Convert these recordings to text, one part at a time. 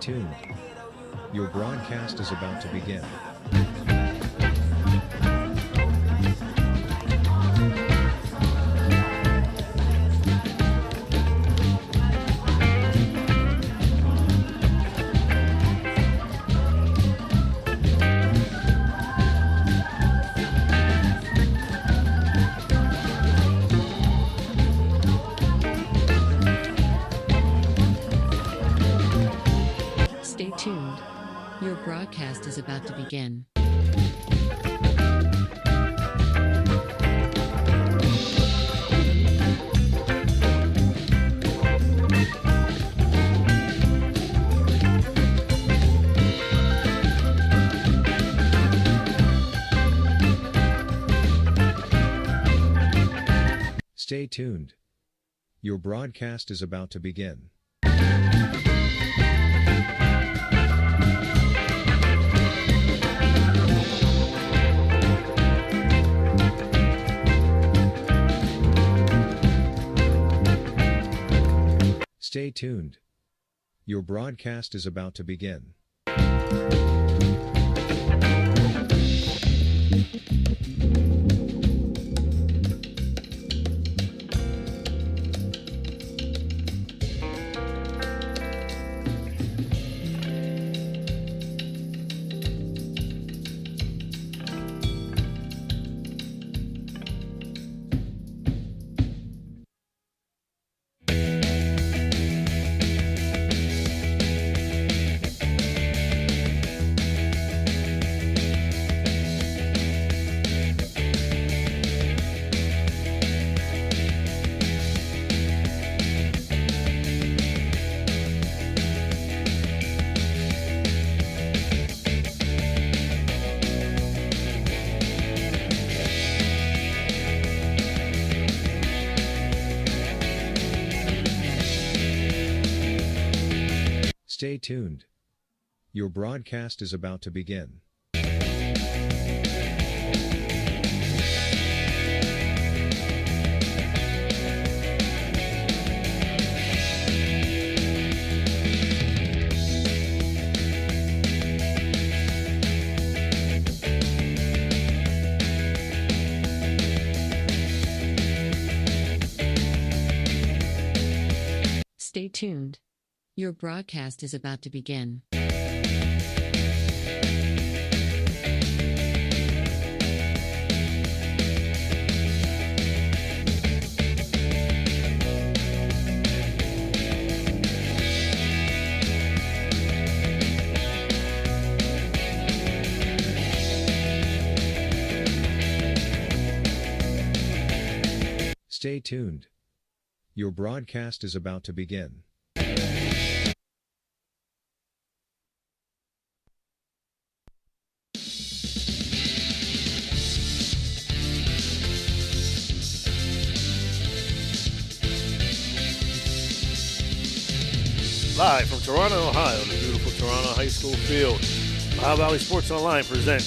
tuned. Your broadcast is about to begin. Stay tuned. Your broadcast is about to begin. Stay tuned. Your broadcast is about to begin. Stay tuned. Your broadcast is about to begin. Stay tuned. Your broadcast is about to begin. Stay tuned. Your broadcast is about to begin. Stay tuned. Your broadcast is about to begin. Live from Toronto, Ohio, the beautiful Toronto High School field. Ohio Valley Sports Online presents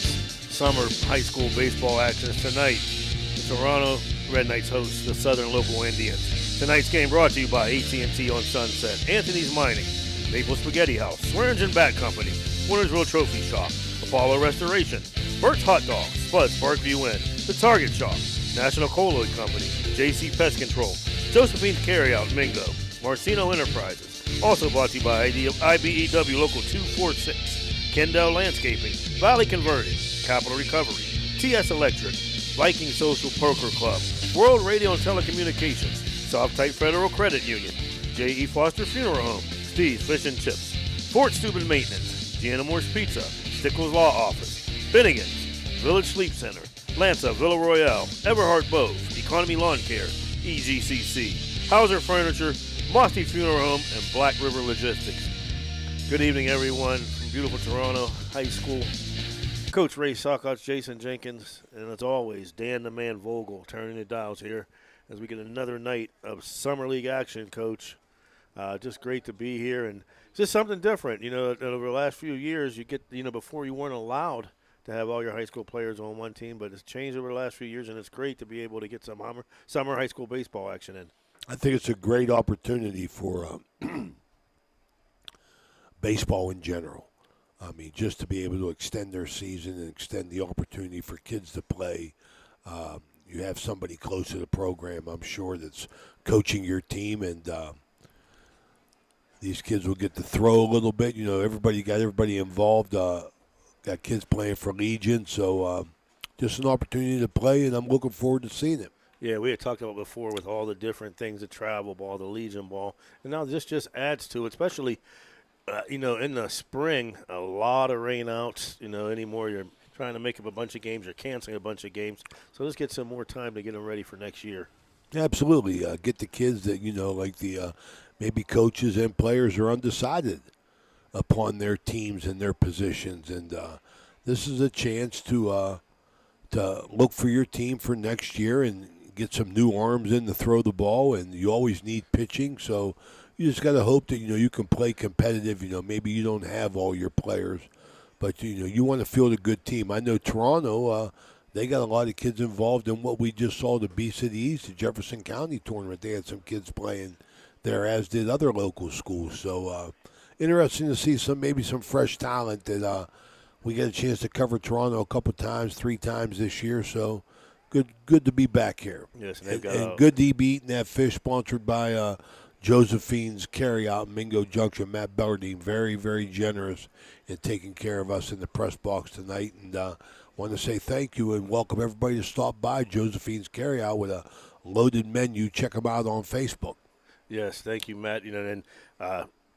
summer high school baseball action tonight. The Toronto Red Knights host the Southern Local Indians. Tonight's game brought to you by AT&T on Sunset, Anthony's Mining, Maple Spaghetti House, Swearingen Bat Company, Wintersville Trophy Shop, Apollo Restoration, Burt's Hot Dogs, Spud's Parkview Inn, The Target Shop, National Colloid Company, JC Pest Control, Josephine's Carryout Mingo, Marcino Enterprises. Also brought to you by IBEW Local 246, Kendall Landscaping, Valley Converting, Capital Recovery, TS Electric, Viking Social Poker Club, World Radio and Telecommunications, Soft-Type Federal Credit Union, J.E. Foster Funeral Home, Steve's Fish and Chips, Fort Steuben Maintenance, Gianna Moore's Pizza, Stickles Law Office, Finnegan's, Village Sleep Center, Lanza, Villa Royale, Everhart Bove, Economy Lawn Care, EGCC, Hauser Furniture, Mossy Funeral Home, and Black River Logistics. Good evening, everyone, from beautiful Toronto High School. Coach Ray Sockotts, Jason Jenkins, and as always, Dan the Man Vogel turning the dials here as we get another night of Summer League action, Coach. Just great to be here, and it's just something different. You know, over the last few years, you get, you know, before you weren't allowed to have all your high school players on one team, but it's changed over the last few years, and it's great to be able to get some summer high school baseball action in. I think it's a great opportunity for baseball in general. I mean, just to be able to extend their season and extend the opportunity for kids to play. You have somebody close to the program, I'm sure, that's coaching your team, and these kids will get to throw a little bit. You know, everybody involved. Got kids playing for Legion, so just an opportunity to play, and I'm looking forward to seeing it. Yeah, we had talked about before with all the different things, the travel ball, the Legion ball, and now this just adds to it, especially, in the spring, a lot of rainouts, anymore you're trying to make up a bunch of games, you're canceling a bunch of games, so let's get some more time to get them ready for next year. Absolutely. Get the kids that, like the maybe coaches and players are undecided upon their teams and their positions, and this is a chance to look for your team for next year and get some new arms in to throw the ball, and you always need pitching, so you just got to hope that, you can play competitive. Maybe you don't have all your players, but, you want to field a good team. I know Toronto, they got a lot of kids involved in what we just saw, the Beast of the East, the Jefferson County tournament. They had some kids playing there, as did other local schools. So interesting to see maybe some fresh talent that we got a chance to cover Toronto a couple times, 3 times this year. So good to be back here. Yes, and good to be eating that fish sponsored by Josephine's Carryout, Mingo Junction. Matt Bellardine, very, very generous in taking care of us in the press box tonight. And want to say thank you and welcome everybody to stop by Josephine's Carryout with a loaded menu. Check them out on Facebook. Yes, thank you, Matt. And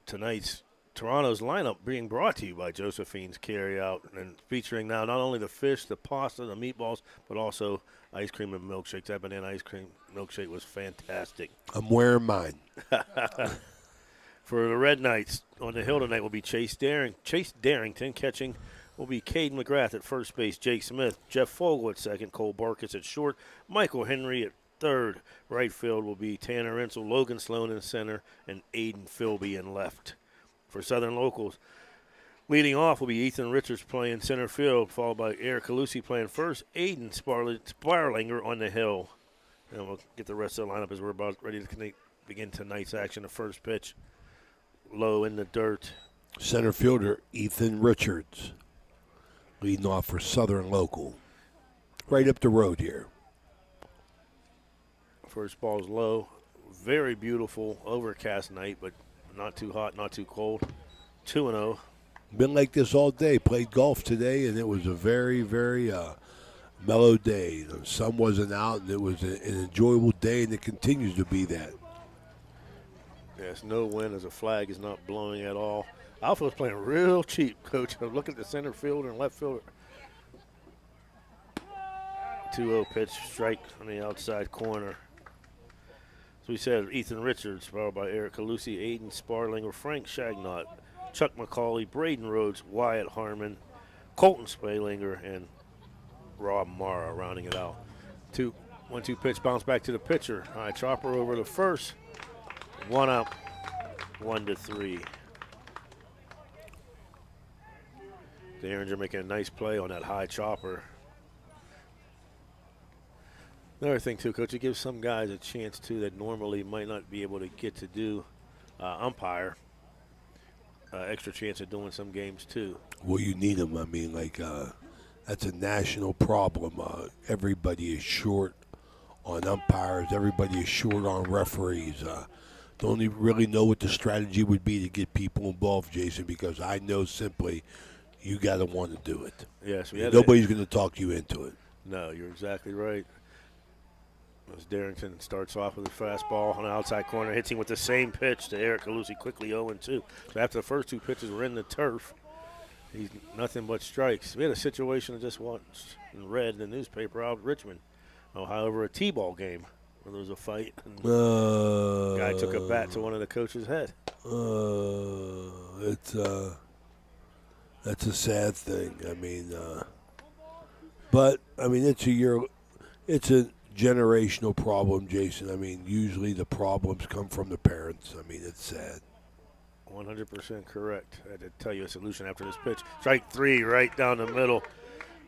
tonight's Toronto's lineup being brought to you by Josephine's Carryout and featuring now not only the fish, the pasta, the meatballs, but also ice cream and milkshakes. That banana ice cream milkshake was fantastic. I'm wearing mine. For the Red Knights, on the hill tonight will be Chase Darrington. Catching will be Cade McGrath at first base, Jake Smith, Jeff Fogle at second, Cole Barkis at short, Michael Henry at third. Right field will be Tanner Insel, Logan Sloan in center, and Aiden Philby in left. For Southern Locals, leading off will be Ethan Richards playing center field, followed by Eric Calusi playing first, Aiden Sparlinger on the hill. And we'll get the rest of the lineup as we're about ready to begin tonight's action. The first pitch, low in the dirt. Center fielder Ethan Richards leading off for Southern Local. Right up the road here. First ball's low. Very beautiful overcast night, but not too hot, not too cold. 2-0. Been like this all day. Played golf today, and it was a very, very mellow day. The sun wasn't out, and it was an enjoyable day, and it continues to be that. Yes, no wind as the flag is not blowing at all. Outfield's playing real cheap, Coach. I'm looking at the center fielder and left fielder. 2-0 pitch, strike on the outside corner. So we said Ethan Richards, followed by Eric Calusi, Aiden Sparlinger, Frank Shagnott, Chuck McCauley, Braden Rhodes, Wyatt Harmon, Colton Spalinger, and Rob Mara rounding it out. 1-2 pitch, bounce back to the pitcher. High chopper over to first. 1 out, 1-3. Derringer making a nice play on that high chopper. Another thing, too, Coach, it gives some guys a chance, too, that normally might not be able to get to do umpire. Extra chance of doing some games, too. Well, you need them. I mean, that's a national problem. Everybody is short on umpires. Everybody is short on referees. Don't even really know what the strategy would be to get people involved, Jason, because I know simply you got to want to do it. Yes, nobody's going to talk you into it. No, you're exactly right. As Darrington starts off with a fastball on the outside corner, hits him with the same pitch to Eric Calusi, quickly 0-2. So after the first 2 pitches were in the turf, he's nothing but strikes. We had a situation I just watched and read in the newspaper out of Richmond. However, a T-ball game where there was a fight. And the guy took a bat to one of the coach's head. That's a sad thing. I mean, but I mean it's a generational problem, Jason. I mean, usually the problems come from the parents. I mean, it's sad. 100% correct. I had to tell you a solution after this pitch. Strike 3 right down the middle.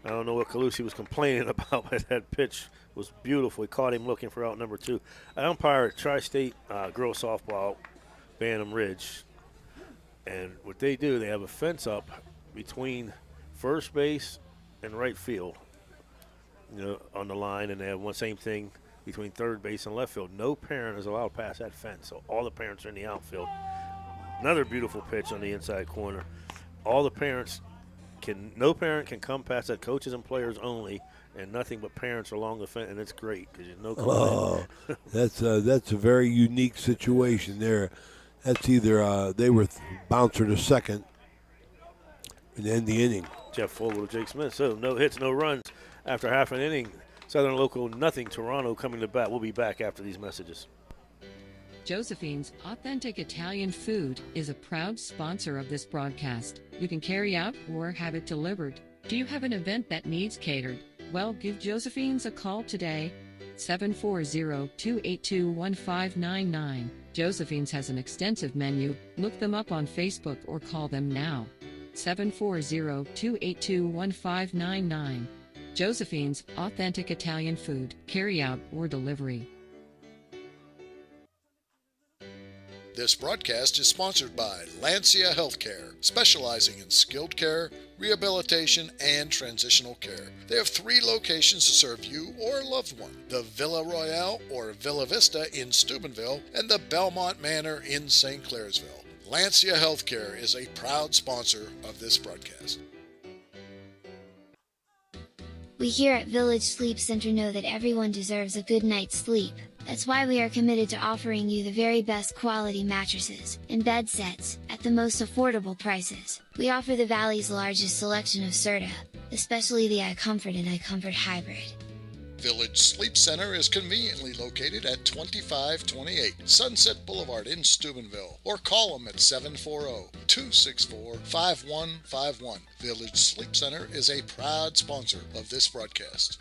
I don't know what Calusi was complaining about, but that pitch was beautiful. He caught him looking for out number 2. An umpire at Tri-State girls softball, Bantam Ridge, And what they do, they have a fence up between first base and right field, on the line, and they have one same thing between third base and left field. No parent is allowed past that fence, so all the parents are in the outfield. Another beautiful pitch on the inside corner. All the parents no parent can come past that, coaches and players only, and nothing but parents along the fence, and it's great because there's no Oh, that's a very unique situation there. That's either they were bouncer to second and end the inning. Jeff Fogle to Jake Smith. So no hits, no runs after half an inning. Southern Local nothing. Toronto coming to bat. We'll be back after these messages. Josephine's Authentic Italian Food is a proud sponsor of this broadcast. You can carry out or have it delivered. Do you have an event that needs catered? Well, give Josephine's a call today. 740-282-1599. Josephine's has an extensive menu. Look them up on Facebook or call them now. 740-282-1599. Josephine's Authentic Italian Food, carry out or delivery. This broadcast is sponsored by Lancia Healthcare, specializing in skilled care, rehabilitation, and transitional care. They have 3 locations to serve you or a loved one: the Villa Royale or Villa Vista in Steubenville and the Belmont Manor in St. Clairsville. Lancia Healthcare is a proud sponsor of this broadcast. We here at Village Sleep Center know that everyone deserves a good night's sleep. That's why we are committed to offering you the very best quality mattresses and bed sets at the most affordable prices. We offer the Valley's largest selection of Serta, especially the iComfort and iComfort Hybrid. Village Sleep Center is conveniently located at 2528 Sunset Boulevard in Steubenville, or call them at 740-264-5151. Village Sleep Center is a proud sponsor of this broadcast.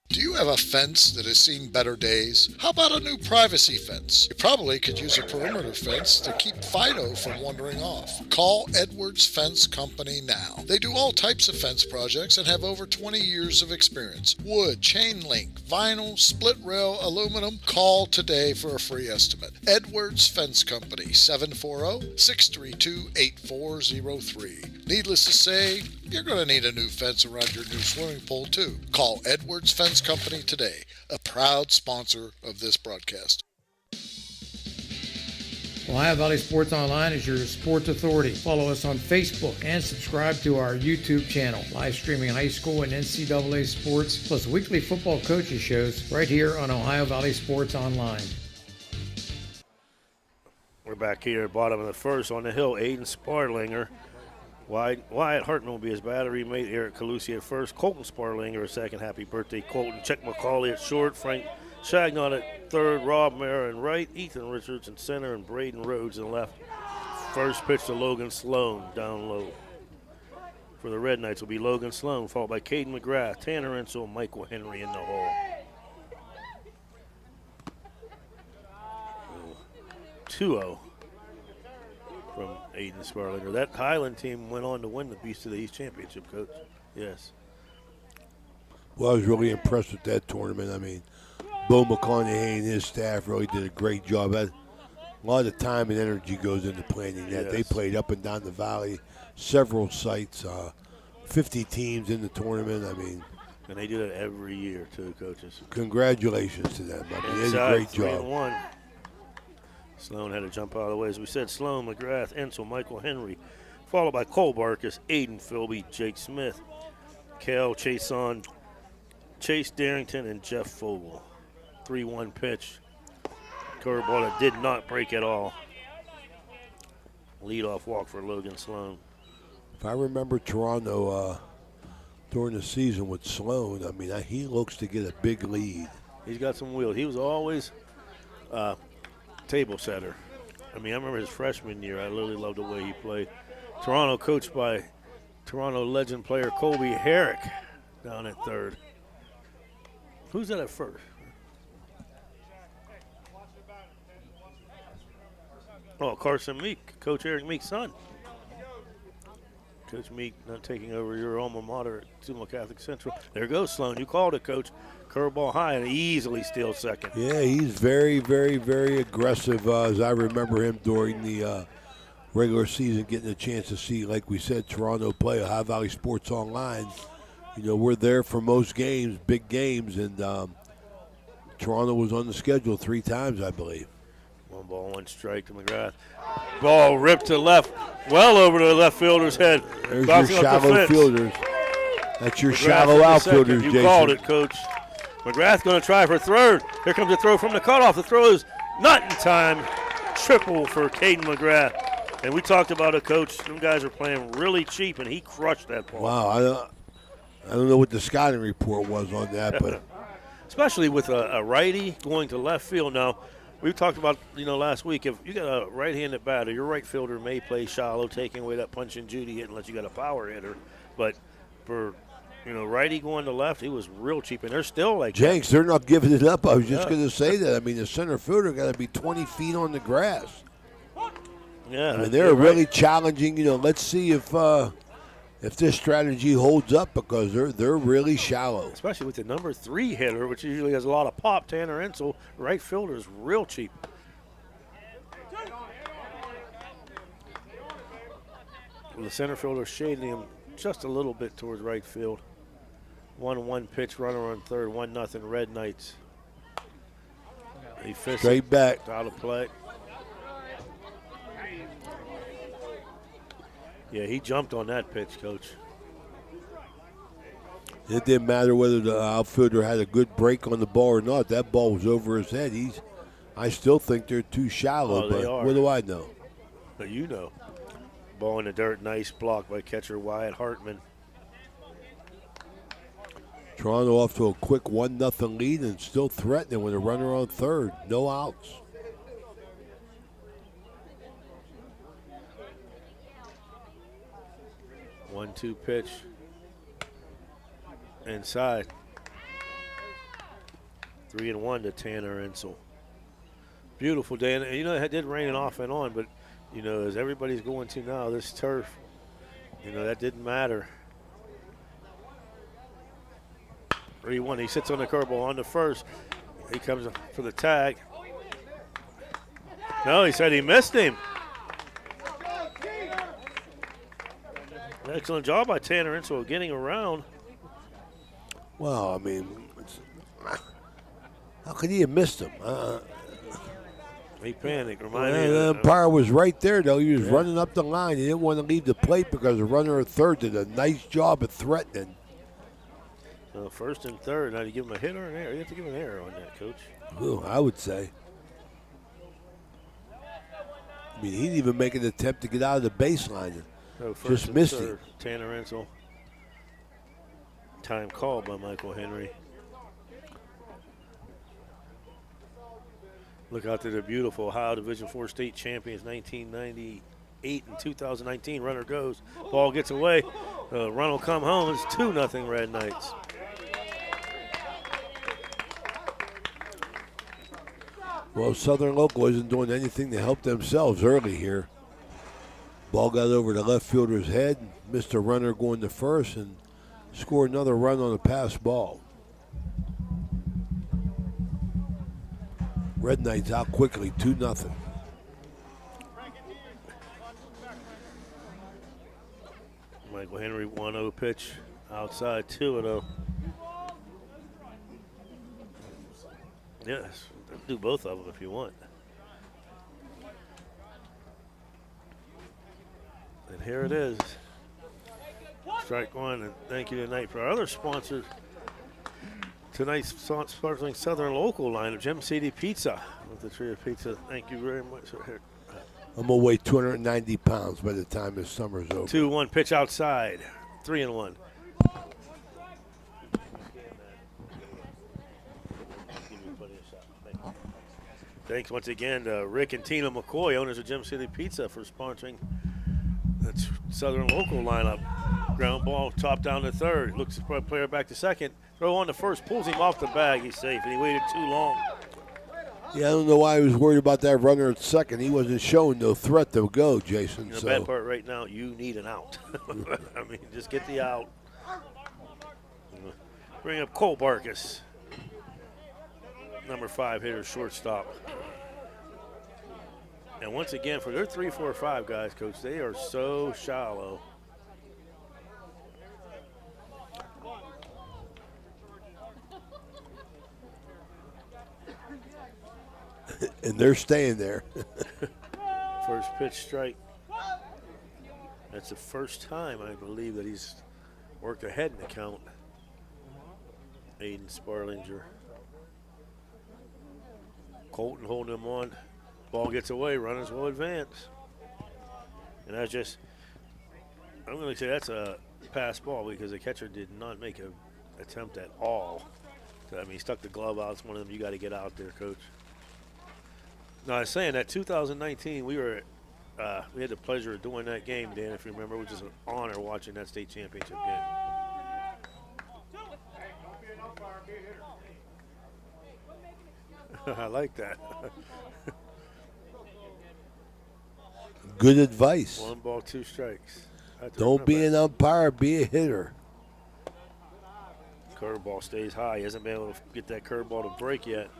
Do you have a fence that has seen better days? How about a new privacy fence? You probably could use a perimeter fence to keep Fido from wandering off. Call Edwards Fence Company now. They do all types of fence projects and have over 20 years of experience. Wood, chain link, vinyl, split rail, aluminum. Call today for a free estimate. Edwards Fence Company, 740-632-8403. Needless to say, you're going to need a new fence around your new swimming pool too. Call Edwards Fence Company today, a proud sponsor of this broadcast. Ohio Valley Sports Online is your sports authority. Follow us on Facebook and subscribe to our YouTube channel. Live streaming high school and NCAA sports, plus weekly football coaches shows right here on Ohio Valley Sports Online. We're back here at bottom of the first on the hill. Aiden Sparlinger. Wyatt Hartman will be his battery mate. Eric Calusi at first. Colton Sparlinger at second. Happy birthday, Colton. Chuck McCauley at short. Frank Shagnot at third. Rob Mara in right. Ethan Richards in center. And Braden Rhodes in left. First pitch to Logan Sloan down low. For the Red Knights will be Logan Sloan, followed by Caden McGrath, Tanner Insel, and Michael Henry in the hole. 2-0. From Aiden Sparlinger. That Highland team went on to win the Beast of the East Championship, Coach. Yes. Well, I was really impressed with that tournament. I mean, Bo McConaughey and his staff really did a great job. A lot of time and energy goes into planning that. Yes. They played up and down the valley, several sites, 50 teams in the tournament. I mean, And they do that every year, too, coaches. Congratulations to them. I mean, they did a Inside, great job. 3-1. Sloan had to jump out of the way. As we said, Sloan, McGrath, Ensel, Michael Henry, followed by Cole Barkus, Aiden Philby, Jake Smith, Kel Chason, Chase Darrington, and Jeff Fogle. 3-1 pitch. Curveball that did not break at all. Leadoff walk for Logan Sloan. If I remember Toronto during the season with Sloan, I mean, he looks to get a big lead. He's got some wheels. He was always table setter. I mean, I remember his freshman year. I really loved the way he played. Toronto coached by Toronto legend player Colby Herrick down at third. Who's that at first? Oh, Carson Meek, Coach Eric Meek's son. Coach Meek not taking over your alma mater at Sumo Catholic Central. There goes Sloan. You called it, Coach. Curveball high and easily steals second. Yeah, he's very, very, very aggressive, as I remember him during the regular season getting a chance to see, like we said, Toronto play Ohio Valley Sports Online. You know, we're there for most games, big games, and Toronto was on the schedule 3 times, I believe. 1 ball, 1 strike to McGrath. Ball ripped to left, well over the left fielder's head. There's Bouncing your up the shallow fence. fielders. That's your McGrath shallow in the outfielders, second. Jason. You called it, Coach. McGrath going to try for third. Here comes the throw from the cutoff. The throw is not in time. Triple for Caden McGrath. And we talked about it, Coach. Them guys are playing really cheap, and he crushed that ball. Wow, I don't know what the scouting report was on that, but Especially with a righty going to left field. Now, we talked about, last week, if you got a right-handed batter, your right fielder may play shallow, taking away that punch and Judy hit unless you got a power hitter. But for, righty going to left, he was real cheap. And they're still like Jenks, they're not giving it up. I was just Yeah. going to say that. I mean, the center fielder got to be 20 feet on the grass. Yeah, I mean, they're you're really right. challenging. Let's see if this strategy holds up because they're really shallow. Especially with the number 3 hitter, which usually has a lot of pop, Tanner Insel. Right fielder is real cheap. Well, the center fielder shading him just a little bit towards right field. 1-1 pitch, runner on third, 1-0 Red Knights. He fished Straight back. out of play. Yeah, he jumped on that pitch, Coach. It didn't matter whether the outfielder had a good break on the ball or not. That ball was over his head. I still think they're too shallow, Oh, they but are. what do I know? But ball in the dirt, nice block by catcher Wyatt Hartman. Toronto off to a quick 1-0 lead and still threatening with a runner on third. No outs. 1-2 pitch. Inside. 3-1 to Tanner Insel. Beautiful day. And it did rain off and on, but, as everybody's going to now, this turf, that didn't matter. 3-1. He sits on the curveball on the first. He comes for the tag. No, he said he missed him. Excellent job by Tanner Insel getting around. Well, I mean, how could he have missed him? He panicked. The Reminded me of umpire was right there, though. He was running up the line. He didn't want to leave the plate because the runner at third did a nice job of threatening. first and third. Now, do you give him a hit or an error? You have to give him an error on that, Coach. Ooh, I would say. I mean, he didn't even make an attempt to get out of the baseline. So first Just and missed third, him. Tanner Insel. Time called by Michael Henry. Look out to the beautiful Ohio Division IV state champions, 1998 and 2019. Runner goes. Ball gets away. Run will come home. It's 2-0 Red Knights. Well, Southern Local isn't doing anything to help themselves early here. Ball got over the left fielder's head, missed a runner going to first, and scored another run on a pass ball. Red Knights out quickly, 2-0. Michael Henry 1-0 pitch outside 2-0. Yes, do both of them if you want. And here it is. Strike one, and thank you tonight for our other sponsors. Tonight's sponsoring Southern Local line of Gem City Pizza with the Trio Pizza. Thank you very much. I'm going to weigh 290 pounds by the time this summer's over. 2-1 pitch outside. 3-1. Thanks once again to Rick and Tina McCoy, owners of Gem City Pizza, for sponsoring the Southern Local lineup. Ground ball, top down to third. Looks for a player back to second. Throw on to first, pulls him off the bag. He's safe, and he waited too long. Yeah, I don't know why he was worried about that runner at second. He wasn't showing no threat to go, Jason. The bad part right now, you need an out. I mean, just get the out. Bring up Cole Barkus. Number 5 hitter, shortstop. And once again, for their 3, 4, 5 guys, Coach, they are so shallow. And they're staying there. First pitch strike. That's the first time, I believe, that he's worked ahead in the count. Aiden Sparlinger. Colton holding him on. Ball gets away, runners will advance. And I'm going to say that's a pass ball because the catcher did not make an attempt at all. So, I mean, he stuck the glove out. It's one of them you got to get out there, Coach. Now, I was saying that 2019, we had the pleasure of doing that game, Dan, if you remember, which is an honor watching that state championship game. I like that. Good advice. 1 ball, 2 strikes. Don't be an umpire, be a hitter. Curveball stays high. He hasn't been able to get that curveball to break yet.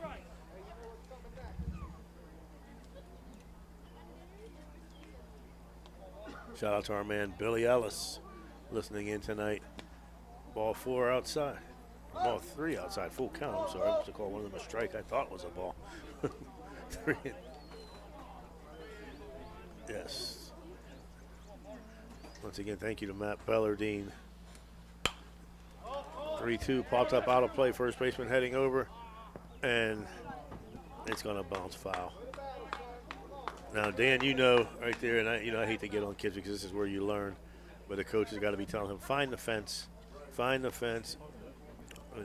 Shout out to our man Billy Ellis listening in tonight. Ball 4 outside. Ball 3 outside. Full count. I'm sorry. I must have called one of them a strike. I thought it was a ball. 3. Yes. Once again, thank you to Matt Bellardine. 3-2 popped up out of play. First baseman heading over. And it's going to bounce foul. Now, Dan, you know right there, and I hate to get on kids because this is where you learn, but the coach has got to be telling him, find the fence, and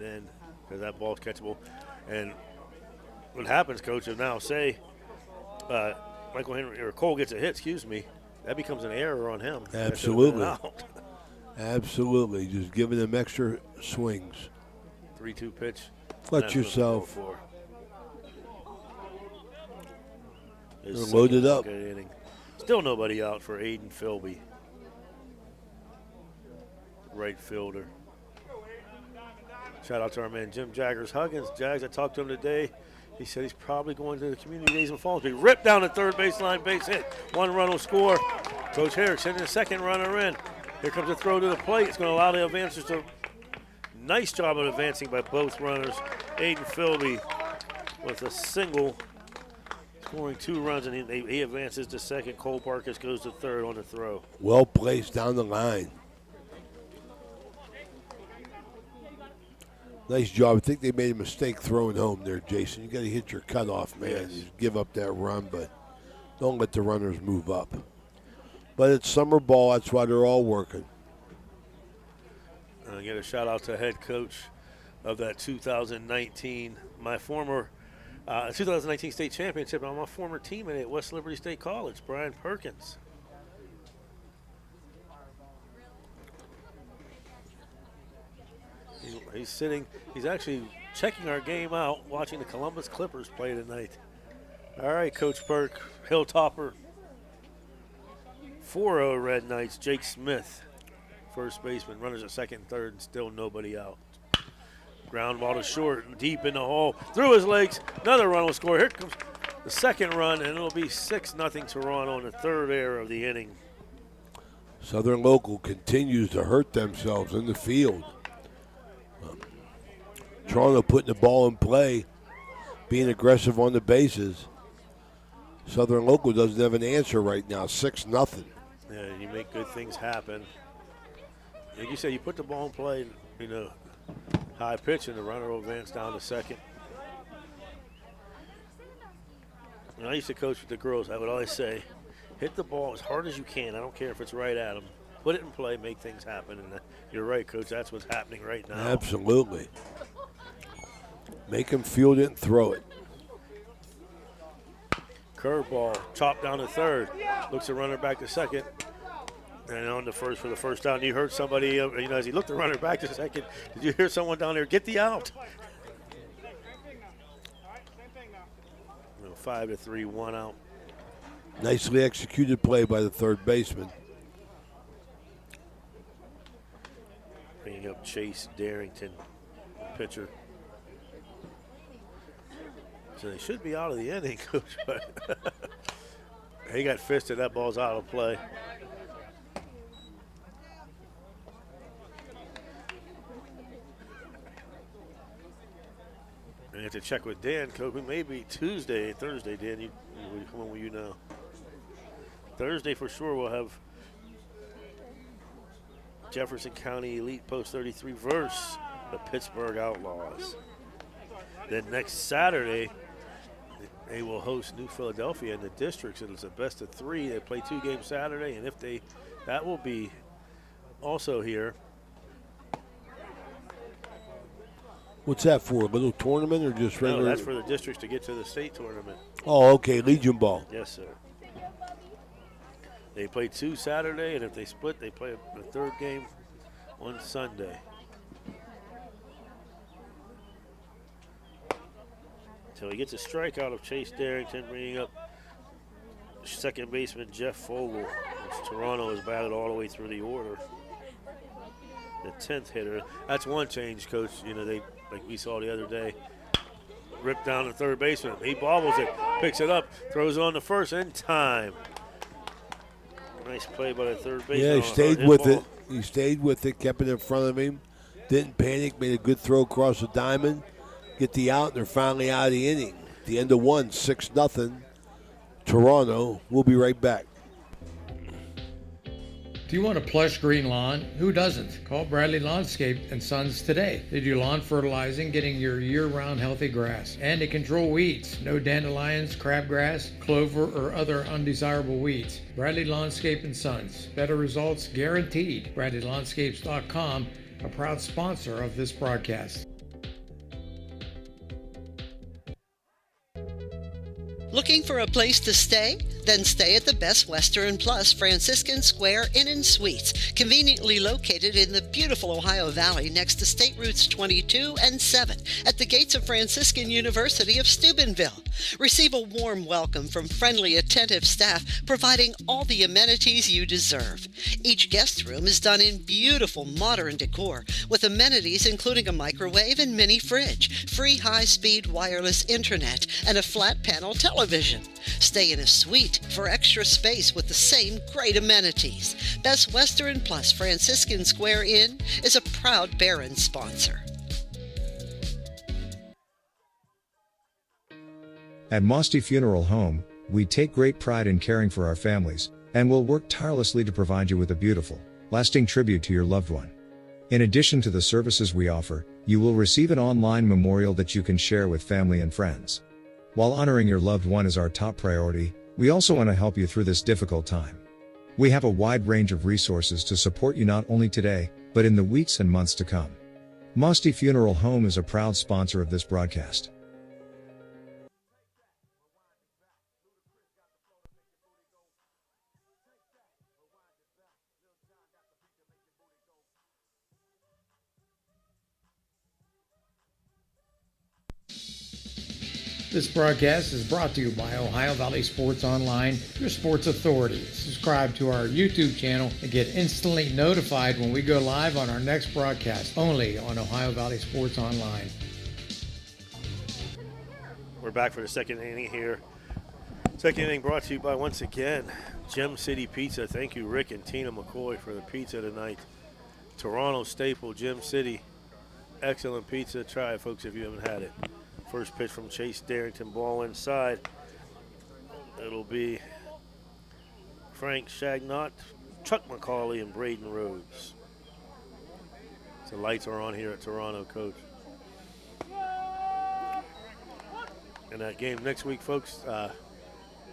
then, because that ball's catchable. And what happens, Coach, is now say Michael Henry or Cole gets a hit, that becomes an error on him. Absolutely. Absolutely. Just giving them extra swings. 3-2 pitch. Let yourself. They're loaded up. Still nobody out for Aiden Philby. Right fielder. Shout out to our man Jim Jaggers Huggins. Jags, I talked to him today. He said he's probably going to the community days in Fallsby. Ripped down the third baseline, base hit. 1 run will score. Coach Herrick sending the second runner in. Here comes a throw to the plate. It's going to allow the advancers to. Nice job of advancing by both runners. Aiden Philby with a single, scoring 2 runs, and he advances to second. Cole Parkus goes to third on the throw. Well placed down the line. Nice job. I think they made a mistake throwing home there, Jason. You got to hit your cutoff, man. Yes. You give up that run, but don't let the runners move up. But it's summer ball. That's why they're all working. I get a shout out to head coach of that 2019, my former 2019 state championship. I'm a former teammate at West Liberty State College, Brian Perkins. He's actually checking our game out, watching the Columbus Clippers play tonight. All right, Coach Perk, Hilltopper. 4-0 Red Knights, Jake Smith, first baseman, runners at second and third, and still nobody out. Ground ball to short, deep in the hole, through his legs, another run will score. Here comes the second run, and it'll be 6-0 Toronto on the third error of the inning. Southern Local continues to hurt themselves in the field. Toronto putting the ball in play, being aggressive on the bases. Southern Local doesn't have an answer right now, 6-0. Yeah, you make good things happen. Like you said, you put the ball in play, high pitch, and the runner will advance down to second. And I used to coach with the girls. I would always say, hit the ball as hard as you can. I don't care if it's right at them. Put it in play, make things happen. And you're right, Coach. That's what's happening right now. Absolutely. Make them field it and throw it. Curveball, chopped down to third. Looks the runner back to second. And on the first for the first down. You heard somebody, as he looked the runner back to second, did you hear someone down there get the out? 5-3, 1 out. Nicely executed play by the third baseman. Bringing up Chase Darrington, pitcher. So they should be out of the inning, Coach. He got fisted. That ball's out of play. And you have to check with Dan, Coach. It may be Tuesday, Thursday, Dan. When will you know? Thursday for sure we'll have Jefferson County Elite Post 33 versus the Pittsburgh Outlaws. Then next Saturday, they will host New Philadelphia in the districts, and it's a best of 3. They play 2 games Saturday, and that will be also here. What's that for? A little tournament or just regular? No, that's for the districts to get to the state tournament. Oh, okay, Legion Ball. Yes, sir. They play 2 Saturday, and if they split, they play a third game on Sunday. So he gets a strikeout of Chase Darrington, bringing up second baseman Jeff Fogle. Toronto is batted all the way through the order. The 10th hitter. That's one change, Coach. You know, they, like we saw the other day, ripped down the third baseman. He bobbles it, picks it up, throws it on the first in time. Nice play by the third baseman. Yeah, he stayed with it. He stayed with it, kept it in front of him, didn't panic, made a good throw across the diamond, get the out, and they're finally out of the inning. At the end of 1, 6-0. Toronto. We'll be right back. Do you want a plush green lawn? Who doesn't? Call Bradley Lawnscape and Sons today. They do lawn fertilizing, getting your year-round healthy grass. And they control weeds. No dandelions, crabgrass, clover, or other undesirable weeds. Bradley Lawnscape and Sons. Better results guaranteed. BradleyLawnscapes.com, a proud sponsor of this broadcast. Looking for a place to stay? Then stay at the Best Western Plus Franciscan Square Inn & Suites, conveniently located in the beautiful Ohio Valley next to State Routes 22 and 7 at the gates of Franciscan University of Steubenville. Receive a warm welcome from friendly, attentive staff, providing all the amenities you deserve. Each guest room is done in beautiful modern decor, with amenities including a microwave and mini fridge, free high-speed wireless internet, and a flat-panel television. Stay in a suite for extra space with the same great amenities. Best Western Plus Franciscan Square Inn is a proud Barron sponsor. At Mosty Funeral Home, we take great pride in caring for our families, and will work tirelessly to provide you with a beautiful, lasting tribute to your loved one. In addition to the services we offer, you will receive an online memorial that you can share with family and friends. While honoring your loved one is our top priority, we also want to help you through this difficult time. We have a wide range of resources to support you not only today, but in the weeks and months to come. Mosty Funeral Home is a proud sponsor of this broadcast. This broadcast is brought to you by Ohio Valley Sports Online, your sports authority. Subscribe to our YouTube channel and get instantly notified when we go live on our next broadcast, only on Ohio Valley Sports Online. We're back for the second inning here. Second inning brought to you by, once again, Gem City Pizza. Thank you, Rick and Tina McCoy, for the pizza tonight. Toronto staple, Gem City. Excellent pizza. Try it, folks, if you haven't had it. First pitch from Chase Darrington, ball inside. It'll be Frank Shagnott, Chuck McCauley, and Braden Rhodes. So lights are on here at Toronto, Coach. And that game next week, folks,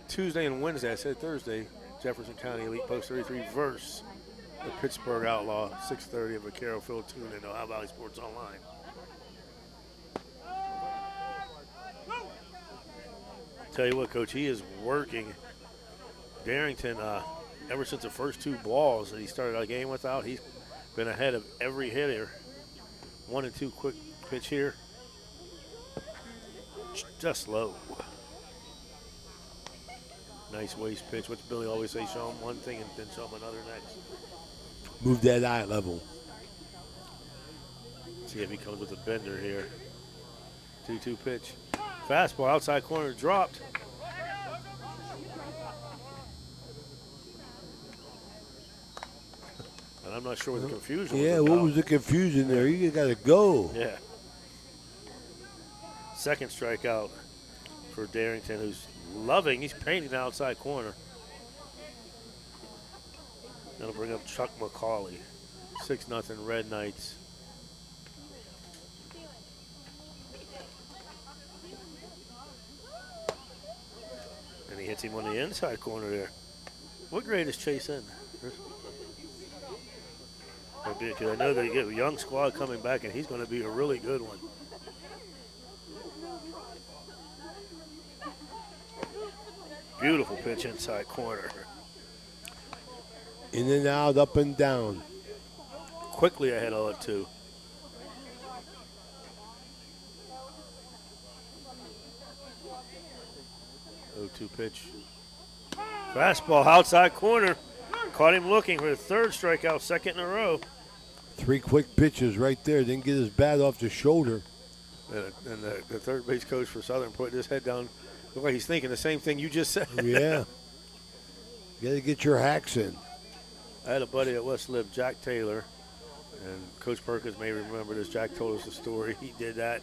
Tuesday and Wednesday, I said Thursday, Jefferson County Elite Post 33 versus the Pittsburgh Outlaw, 6:30 at Vaquero Field, tune in Ohio Valley Sports Online. Tell you what, Coach, he is working. Darrington, ever since the first 2 balls that he started a game without, he's been ahead of every hitter. 1 and 2 quick pitch here. Just low. Nice waist pitch. What's Billy always say? Show him one thing and then show him another next. Move that eye level. See if he comes with a bender here. 2-2 pitch. Fastball outside corner dropped. I'm not sure what the confusion was Yeah, about. what was the confusion there? You got to go. Yeah. Second strikeout for Darrington, who's loving. He's painting the outside corner. That'll bring up Chuck McCauley. 6-0 Red Knights. And he hits him on the inside corner there. What grade is Chase in? Because I know they get a young squad coming back, and he's going to be a really good one. Beautiful pitch inside corner. In and out, up and down. Quickly ahead of it, too. Oh-2 pitch. Fastball outside corner. Caught him looking for the third strikeout, second in a row. 3 quick pitches right there. Didn't get his bat off the shoulder. And the third base coach for Southern putting his head down. Look like he's thinking the same thing you just said. Yeah. You got to get your hacks in. I had a buddy at West Lib, Jack Taylor, and Coach Perkins may remember this. Jack told us the story. He did that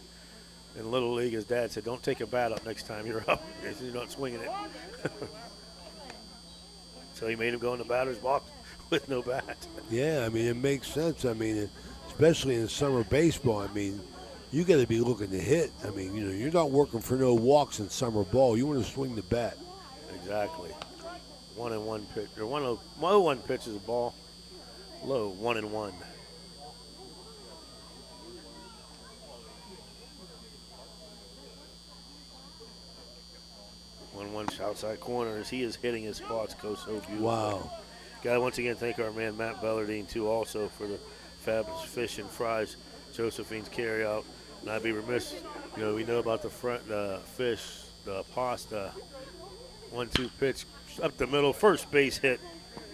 in Little League. His dad said, don't take a bat up next time you're up. He said, you're not swinging it. So he made him go in the batter's box with no bat. Yeah, I mean, it makes sense. I mean, especially in summer baseball, I mean, you got to be looking to hit. I mean, you know, you're not working for no walks in summer ball. You want to swing the bat. Exactly. 1-1 pitch, or 1-1 pitch is a ball. Low, 1-1. One outside corner as he is hitting his spots, goes so beautiful. Wow. Got to once again thank our man Matt Bellardine too, also for the fabulous fish and fries, Josephine's carryout. And I'd be remiss, you know, we know about the front, the fish, the pasta. 1-2 pitch up the middle, first base hit.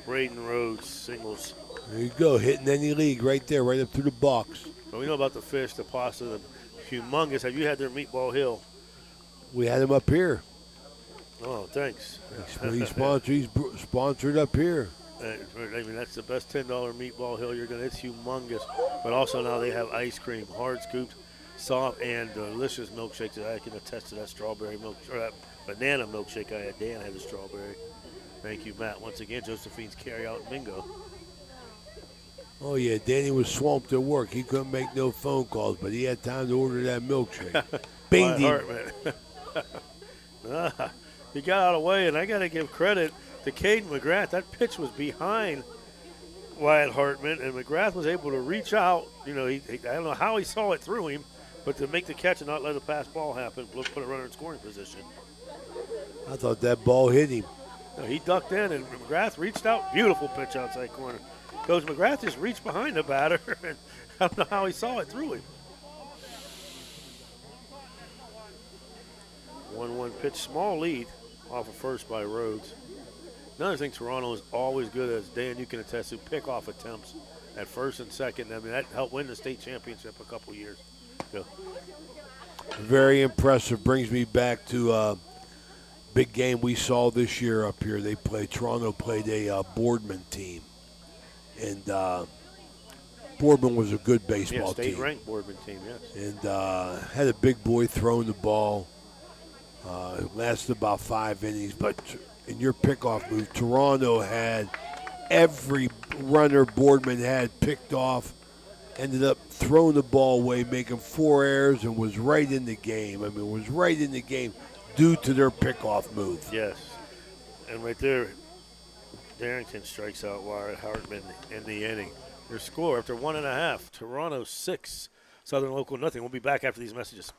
Braden Rhodes singles. There you go, hitting any league right there, right up through the box. But we know about the fish, the pasta, the humongous. Have you had their Meatball Hill? We had him up here. Oh, thanks. He's sponsored up here. I mean, that's the best $10 Meatball Hill you're going to. It's humongous. But also now they have ice cream, hard scooped, soft, and delicious milkshakes. I can attest to that strawberry milk, or that banana milkshake I had. Dan had a strawberry. Thank you, Matt. Once again, Josephine's carry-out bingo. Oh, yeah, Danny was swamped at work. He couldn't make no phone calls, but he had time to order that milkshake. Bing, He got out of the way, and I got to give credit to Caden McGrath. That pitch was behind Wyatt Hartman, and McGrath was able to reach out. You know, I don't know how he saw it through him, but to make the catch and not let a pass ball happen, put a runner in scoring position. I thought that ball hit him. No, he ducked in, and McGrath reached out. Beautiful pitch outside corner. Coach McGrath just reached behind the batter, and I don't know how he saw it through him. 1-1 pitch, small lead off of first by Rhodes. Another thing Toronto is always good at, as Dan, you can attest to, pick-off attempts at first and second. I mean, that helped win the state championship a couple years ago. Very impressive. Brings me back to a big game we saw this year up here. Toronto played a Boardman team. And Boardman was a good baseball team. State-ranked Boardman team, yes. And had a big boy throwing the ball. It lasted about 5 innings, but in your pickoff move, Toronto had every runner Boardman had picked off, ended up throwing the ball away, making 4 errors, and was right in the game. I mean, was right in the game due to their pickoff move. Yes. And right there, Darrington strikes out Wyatt Hartman in the inning. Their score after 1.5, Toronto 6, Southern Local nothing. We'll be back after these messages.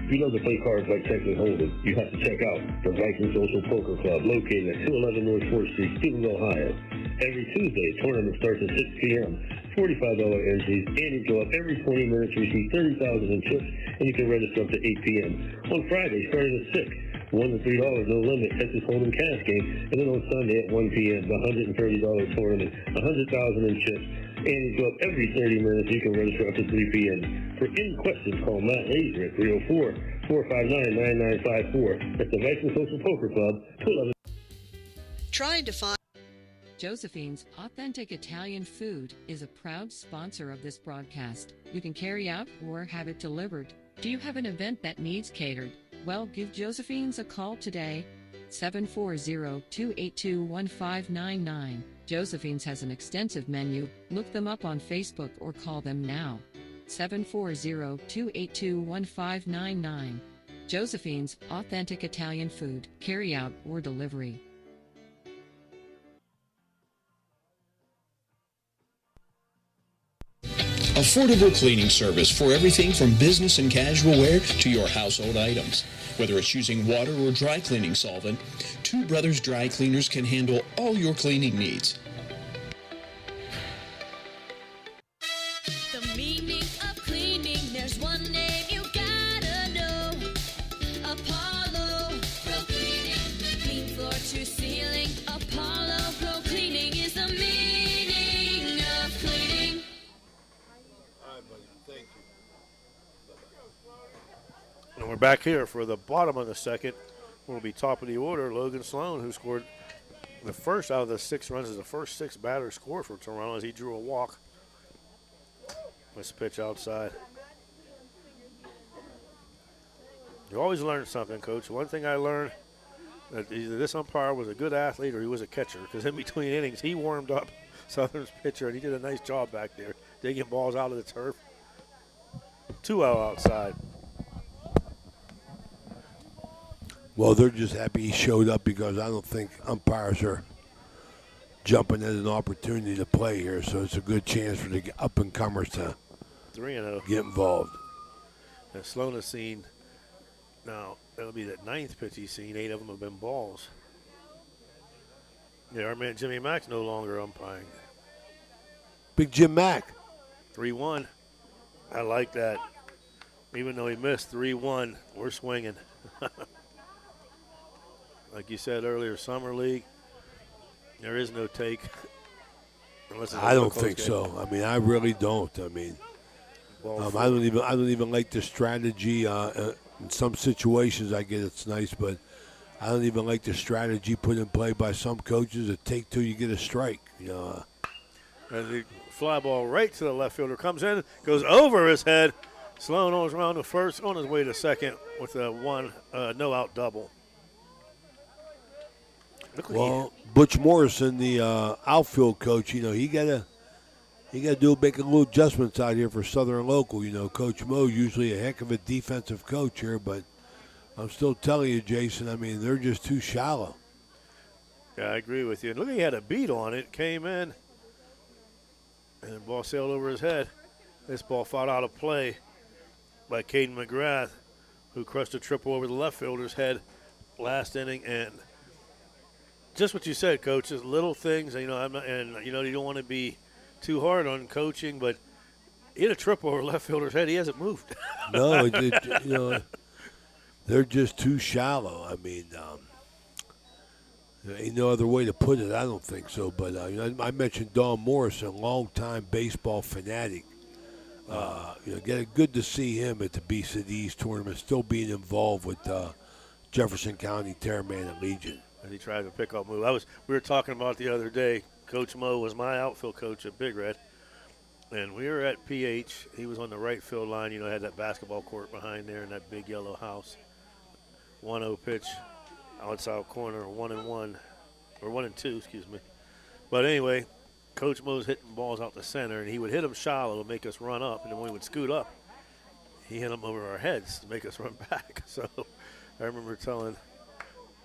If you love to play cards like Texas Hold'em, you have to check out the Viking Social Poker Club located at 211 North 4th Street, Stephenville, Ohio. Every Tuesday, tournament starts at 6 p.m. $45 entries, and you go up every 20 minutes, receive 30,000 in chips, and you can register up to 8 p.m. On Friday, starting at 6, $1 to $3, no limit, Texas Hold'em cash game, and then on Sunday at 1 p.m., the $130 tournament, 100,000 in chips, and you go up every 30 minutes, you can register up to 3 p.m. For any questions, call Matt Laser at 459-9954. That's the Viking Social Poker Club, 211. Trying to find Josephine's Authentic Italian Food is a proud sponsor of this broadcast. You can carry out or have it delivered. Do you have an event that needs catered? Well, give Josephine's a call today. 740-282-1599. Josephine's has an extensive menu. Look them up on Facebook or call them now. 740-282-1599. Josephine's Authentic Italian Food, carry out or delivery. Affordable cleaning service for everything from business and casual wear to your household items. Whether it's using water or dry cleaning solvent, Two Brothers Dry Cleaners can handle all your cleaning needs. The meaning of cleaning, there's one name you gotta know. Apollo Pro Cleaning. Clean floor to ceiling. Apollo Pro Cleaning is the meaning of cleaning. All right, buddy. Thank you. And we're back here for the bottom of the second. We'll be top of the order. Logan Sloan, who scored the first out of the 6 runs, is the first 6 batters scored for Toronto as he drew a walk. This pitch outside. You always learn something, Coach. One thing I learned, that either this umpire was a good athlete or he was a catcher, because in between innings he warmed up Southern's pitcher and he did a nice job back there, digging balls out of the turf. 2 out outside. Well, they're just happy he showed up because I don't think umpires are jumping at an opportunity to play here, so it's a good chance for the up-and-comers to 3-0. get involved. And Sloan has seen, now, that'll be the 9th pitch he's seen. 8 of them have been balls. Yeah, our man Jimmy Mack's no longer umpiring. Big Jim Mack. 3-1. I like that. Even though he missed 3-1, we're swinging. Like you said earlier, Summer League, there is no take. Unless it's I a don't close think game. so. I mean, I really don't. I mean, I don't even like the strategy. In some situations, I get it's nice, but I don't even like the strategy put in play by some coaches. A take 2, you get a strike. You know. As the fly ball right to the left fielder comes in, goes over his head. Sloan goes around to first, on his way to second with a no-out double. Well, Butch Morrison, the outfield coach, you know, he gotta make a little adjustments out here for Southern Local. You know, Coach Mo usually a heck of a defensive coach here, but I'm still telling you, Jason. I mean, they're just too shallow. Yeah, I agree with you. And look, he had a beat on it, came in, and the ball sailed over his head. This ball fought out of play by Caden McGrath, who crushed a triple over the left fielder's head last inning. And just what you said, Coach, is little things. You know, you don't want to be too hard on coaching, but he hit a triple over left fielder's head. He hasn't moved. No, they're just too shallow. I mean, there ain't no other way to put it. I don't think so. But I mentioned Don Morrison, longtime baseball fanatic. Good to see him at the Beast of the East tournament, still being involved with Jefferson County Terramana Legion. As he tried to pick up move. We were talking about the other day, Coach Mo was my outfield coach at Big Red, and we were at PH. He was on the right field line, had that basketball court behind there in that big yellow house. 1-0 pitch, outside corner, 1-1, or 1-2, excuse me. But anyway, Coach Mo's hitting balls out the center, and he would hit them shallow to make us run up, and then when we would scoot up, he hit them over our heads to make us run back. So I remember telling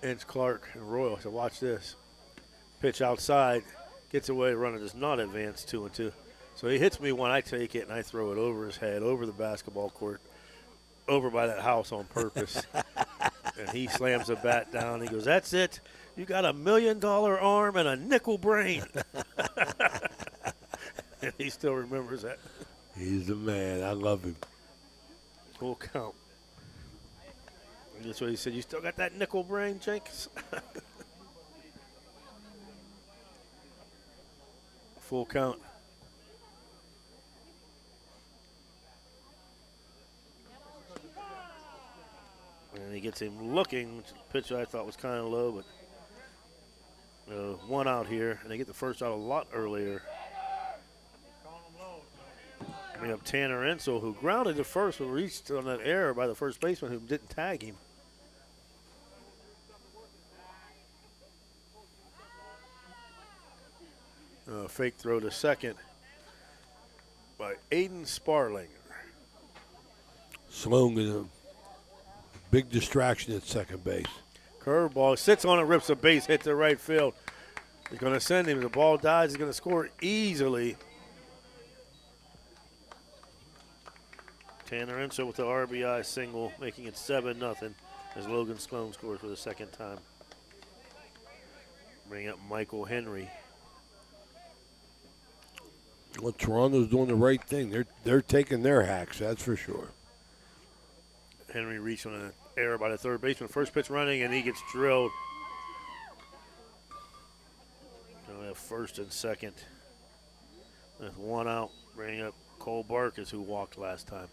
Inch Clark and Royal, I said, watch this. Pitch outside, gets away, the runner does not advance 2-2. So he hits me when I take it, and I throw it over his head, over the basketball court, over by that house on purpose. And he slams the bat down. He goes, that's it. You got $1 million arm and a nickel brain. And he still remembers that. He's the man. I love him. Full count. And that's what he said. You still got that nickel brain, Jenkins? Full count. gets him looking, which pitch I thought was kind of low, but one out here, and they get the first out a lot earlier. We have Tanner Ensel, who grounded to first, but reached on that error by the first baseman, who didn't tag him. Fake throw to second by Aiden Sparlinger. Sloan with a big distraction at second base. Curveball, sits on it, rips a base hit to right field. He's going to send him. The ball dies. He's going to score easily. Tanner Ensel with the RBI single, making it 7-0 as Logan Sloan scores for the second time. Bring up Michael Henry. Well, Toronto's doing the right thing. They're taking their hacks, that's for sure. Henry reached on an error by the third baseman. First pitch running, and he gets drilled. So we have first and second. With one out, bringing up Cole Barkis, who walked last time.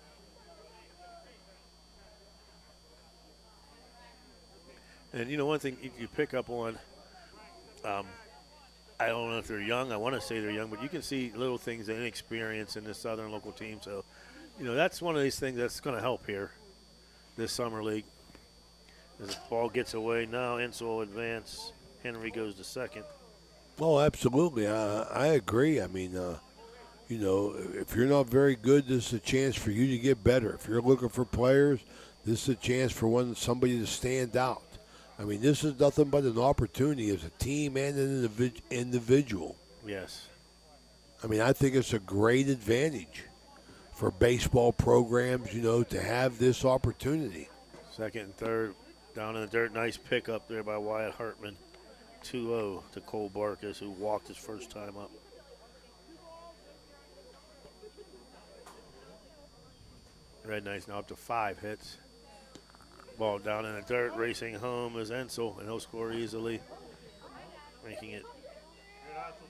And, you know, one thing you pick up on, I don't know if they're young. I want to say they're young, but you can see little things, of inexperience in this Southern local team. So, you know, that's one of these things that's going to help here this summer league. As the ball gets away now, Ensel will advance. Henry goes to second. Oh, absolutely. I agree. I mean, you know, if you're not very good, this is a chance for you to get better. If you're looking for players, this is a chance for somebody to stand out. I mean, this is nothing but an opportunity as a team and an individual. Yes. I mean, I think it's a great advantage for baseball programs, you know, to have this opportunity. Second and third, down in the dirt. Nice pickup there by Wyatt Hartman. 2-0 to Cole Barkis, who walked his first time up. Red Knights now up to 5 hits. Ball down in the dirt, racing home is Ensel, and he'll score easily, making it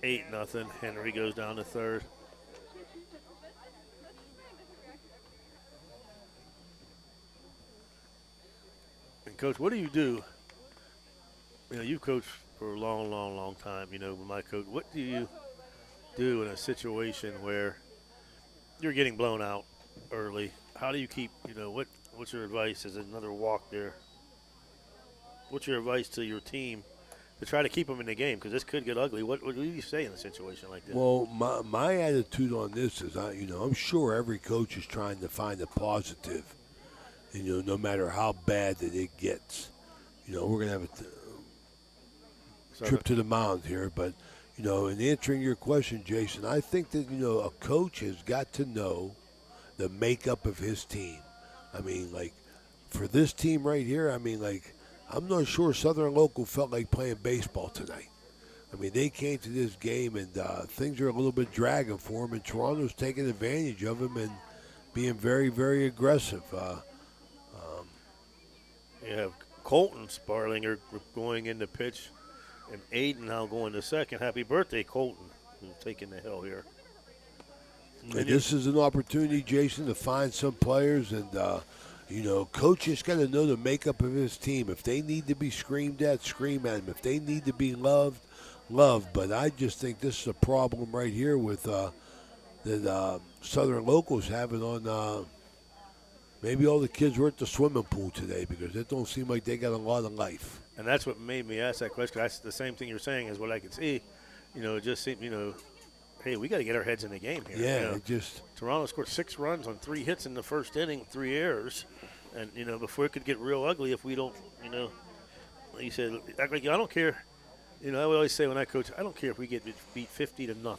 8-0. Henry goes down to third. And Coach, what do you do? You know, you've coached for a long, long, long time. You know, with my coach, what do you do in a situation where you're getting blown out early? How do you keep, you know, what's your advice? Is another walk there? What's your advice to your team to try to keep them in the game? Because this could get ugly. What do you say in a situation like this? Well, my attitude on this is, I'm sure every coach is trying to find a positive, and, you know, no matter how bad that it gets. You know, we're going to have a trip to the mound here, but, you know, in answering your question, Jason, I think that, you know, a coach has got to know the makeup of his team. I mean, like, for this team right here, I mean, like, I'm not sure Southern Local felt like playing baseball tonight. I mean, they came to this game, and things are a little bit dragging for them, and Toronto's taking advantage of them and being very, very aggressive. You have Colton Sparlinger going into pitch, and Aiden now going to second. Happy birthday, Colton, who's taking the hill here. And this is an opportunity, Jason, to find some players, and, you know, coach has got to know the makeup of his team. If they need to be screamed at, scream at them. If they need to be loved, love. But I just think this is a problem right here with that Southern Locals having on maybe all the kids were at the swimming pool today, because it don't seem like they got a lot of life. And that's what made me ask that question. That's the same thing you're saying is what I could see. You know, it just seemed, you know, hey, we got to get our heads in the game here. Yeah, you know, it just Toronto scored 6 runs on 3 hits in the first inning, 3 errors. And, you know, before it could get real ugly if we don't, you know, like you said, act like I don't care. You know, I would always say when I coach, I don't care if we get beat 50-0.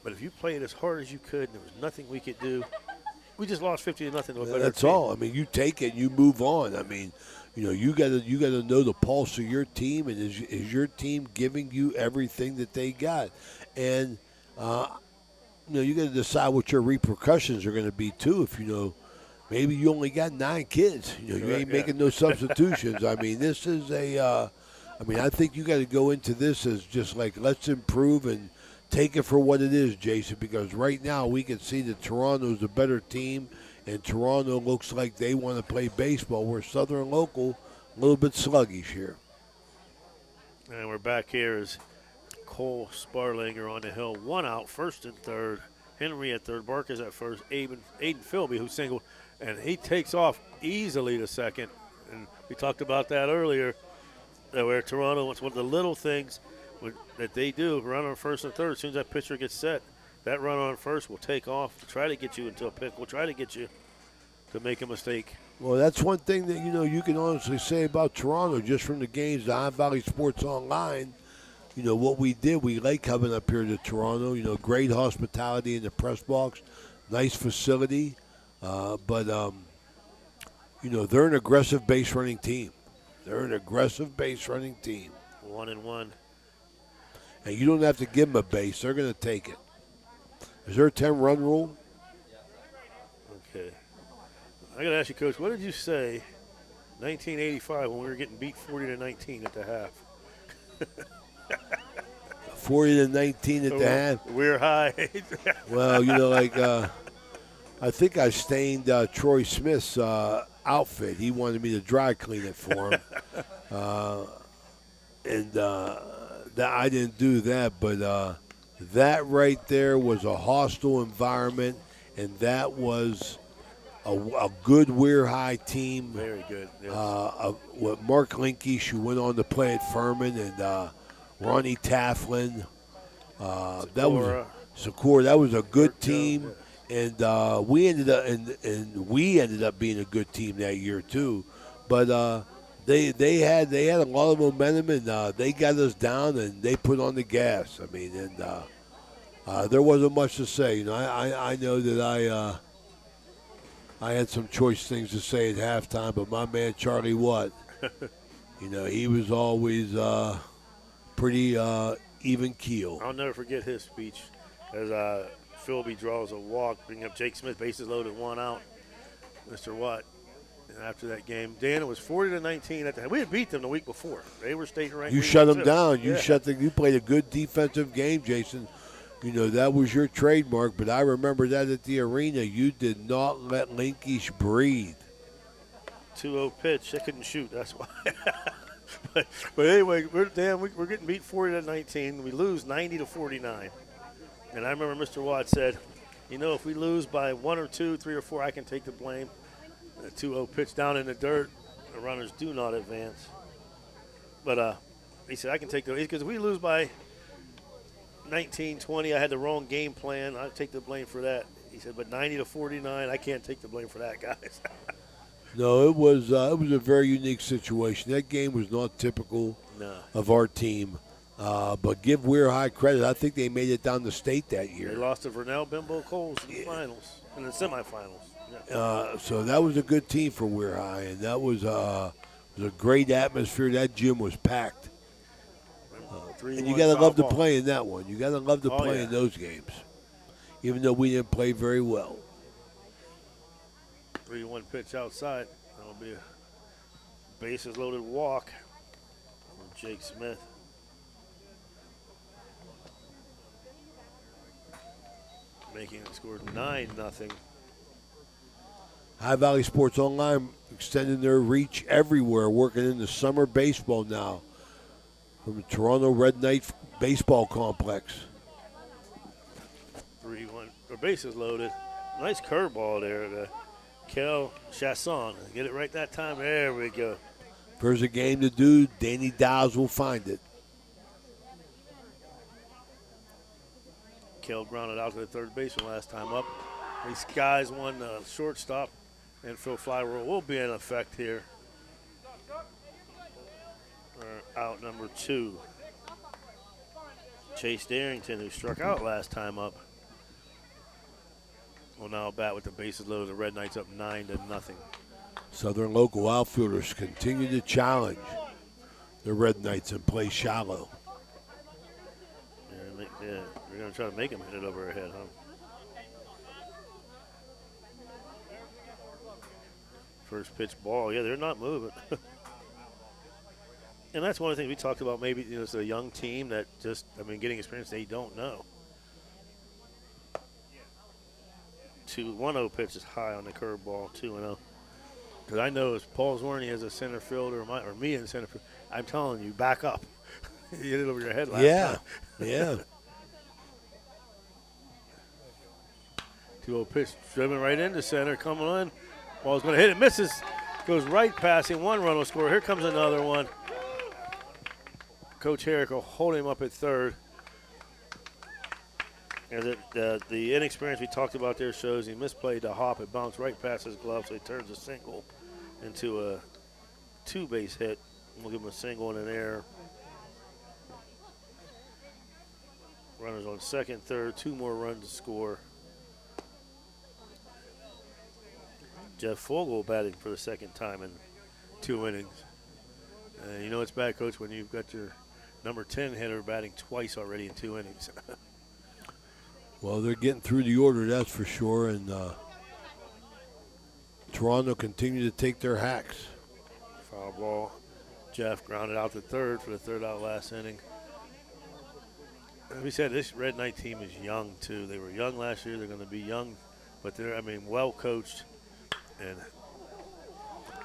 But if you play it as hard as you could and there was nothing we could do, we just lost 50-0 to a better that's team. all. I mean, you take it and you move on. I mean, you know, you got to know the pulse of your team, and is your team giving you everything that they got? And you know, you got to decide what your repercussions are going to be too. If, you know, maybe you only got 9 kids, you know, you ain't making no substitutions. I mean, this is I mean, I think you got to go into this as just like, let's improve and take it for what it is, Jason, because right now we can see that Toronto's a better team And Toronto looks like they want to play baseball, where Southern Local a little bit sluggish here. And we're back here as Cole Sparlinger on the hill. 1 out, first and third. Henry at third. Barkers at first. Aiden Philby, who singled. And he takes off easily to second. And we talked about that earlier, where Toronto, it's one of the little things that they do, run on first and third. As soon as that pitcher gets set, that run on first will take off to try to get you into a pick. We'll try to get you to make a mistake. Well, that's one thing that, you can honestly say about Toronto, just from the games, the High Valley Sports Online. What we did, we like coming up here to Toronto. Great hospitality in the press box, nice facility. But they're an aggressive base running team. 1-1. And you don't have to give them a base. They're going to take it. Is there a 10-run rule? Okay. I got to ask you, Coach, what did you say 1985 when we were getting beat 40-19 at the half? 40-19 at the half. We're high. Well, I think I stained Troy Smith's outfit. He wanted me to dry clean it for him. That I didn't do that, but that right there was a hostile environment, and that was a good Weir High team. Very good. Yes. With Mark Linkish, who went on to play at Furman, and Ronnie Taflin. That was Sakura. That was a good team, and we ended up being a good team that year too. But they had a lot of momentum, and they got us down, and they put on the gas. I mean, and there wasn't much to say. I know that I had some choice things to say at halftime, but my man Charlie Watt, he was always pretty even keel. I'll never forget his speech as Philby draws a walk, bringing up Jake Smith, bases loaded, 1 out. Mr. Watt. And after that game, Dan, it was 40-19 at the time. We had beat them the week before. They were state ranked. You shut them down. You played a good defensive game, Jason. That was your trademark, but I remember that at the arena. You did not let Linkish breathe. 2-0 pitch. They couldn't shoot. That's why. but anyway, we're getting beat 40-19. We lose 90-49. And I remember Mr. Watt said, if we lose by 1 or 2, 3 or 4, I can take the blame. A 2-0 pitch down in the dirt. The runners do not advance. But he said, I can take the – because if we lose by 19-20, I had the wrong game plan. I take the blame for that. He said, but 90-49, I can't take the blame for that, guys. No, it was a very unique situation. That game was not typical of our team. But give Weir High credit. I think they made it down the state that year. They lost to Vernell Bimbo Coles in the finals, in the semifinals. Yeah. So that was a good team for Weir High, and that was a great atmosphere. That gym was packed. And you got to love to play in that one. You got to love to play in those games, even though we didn't play very well. 3-1 pitch outside. That'll be a bases loaded walk from Jake Smith. Making it scored 9-0. High Valley Sports Online extending their reach everywhere, working in the summer baseball now from the Toronto Red Knight Baseball Complex. 3-1. Or bases loaded. Nice curveball there to Kel Chasson. Get it right that time. There we go. If there's a game to do, Danny Dowes will find it. Kel grounded out to the third baseman last time up. These guys won shortstop, and Phil Fly rule will be in effect here. Out number 2. Chase Darrington, who struck out last time up, will now bat with the bases loaded. The Red Knights up 9-0. Southern local outfielders continue to challenge the Red Knights and play shallow. Yeah, we're going to try to make them hit it over our head, huh? First pitch ball. Yeah, they're not moving. And that's one of the things we talked about. Maybe it's a young team that getting experience they don't know. 2-1-0 pitch is high on the curveball, 2-0. Because I know if Paul Zorney as a center fielder or me in center field, I'm telling you, back up. You hit it over your head last time. Yeah. 2-0 pitch driven right into center, coming on. Ball's going to hit it, misses. Goes right past him. 1 run will score. Here comes another one. Coach Herrick will hold him up at third. And the inexperience we talked about there shows he misplayed the hop. It bounced right past his glove, so he turns a single into a 2-base hit. We'll give him a single and an error. Runners on second, third, 2 more runs to score. Jeff Fogle batting for the second time in 2 innings. You know it's bad, Coach, when you've got your number 10 hitter batting twice already in 2 innings. Well, they're getting through the order, that's for sure, and Toronto continue to take their hacks. Foul ball. Jeff grounded out to third for the third out last inning. As we said, this Red Knight team is young, too. They were young last year. They're going to be young, but they're, well coached. And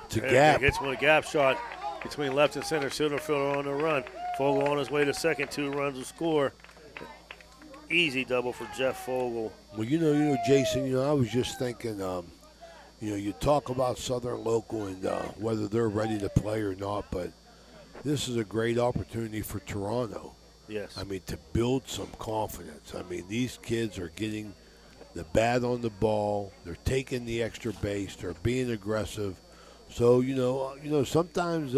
it's a gap. Gets one gap shot between left and center. Center fielder on the run. Fogle on his way to second. 2 runs will score. Easy double for Jeff Fogle. Well, you know, Jason, I was just thinking, you talk about Southern Local and whether they're ready to play or not, but this is a great opportunity for Toronto. Yes. I mean, to build some confidence. I mean, these kids are getting the bat on the ball. They're taking the extra base. They're being aggressive. So, sometimes,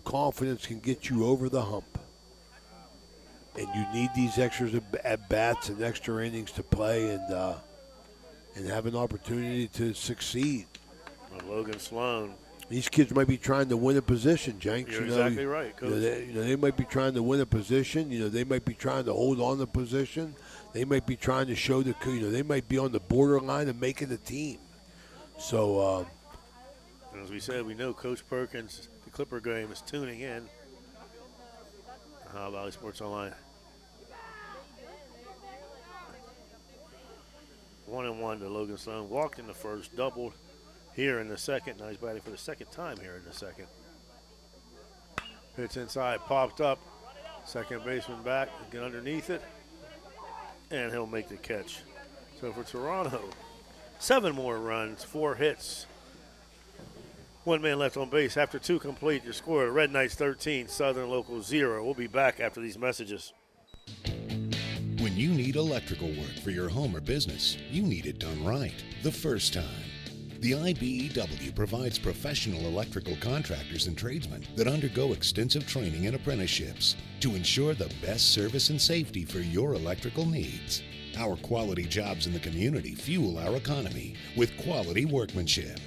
confidence can get you over the hump. And you need these extras at bats and extra innings to play and have an opportunity to succeed. Logan Sloan. These kids might be trying to win a position, Jenks. You're exactly right, Coach. They might be trying to win a position. They might be trying to hold on to position. They might be trying to show they might be on the borderline of making the team. So, as we said, we know Coach Perkins, the Clipper game, is tuning in. Ohio Valley Sports Online. 1-1 to Logan Sloan. Walked in the first, doubled here in the second. Now he's batting for the second time here in the second. Pitch inside, popped up. Second baseman back, get underneath it, and he'll make the catch. So for Toronto, 7 more runs, 4 hits. 1 man left on base. After 2 complete, your score: Red Knights 13, Southern Local 0. We'll be back after these messages. When you need electrical work for your home or business, you need it done right the first time. The IBEW provides professional electrical contractors and tradesmen that undergo extensive training and apprenticeships to ensure the best service and safety for your electrical needs. Our quality jobs in the community fuel our economy with quality workmanship.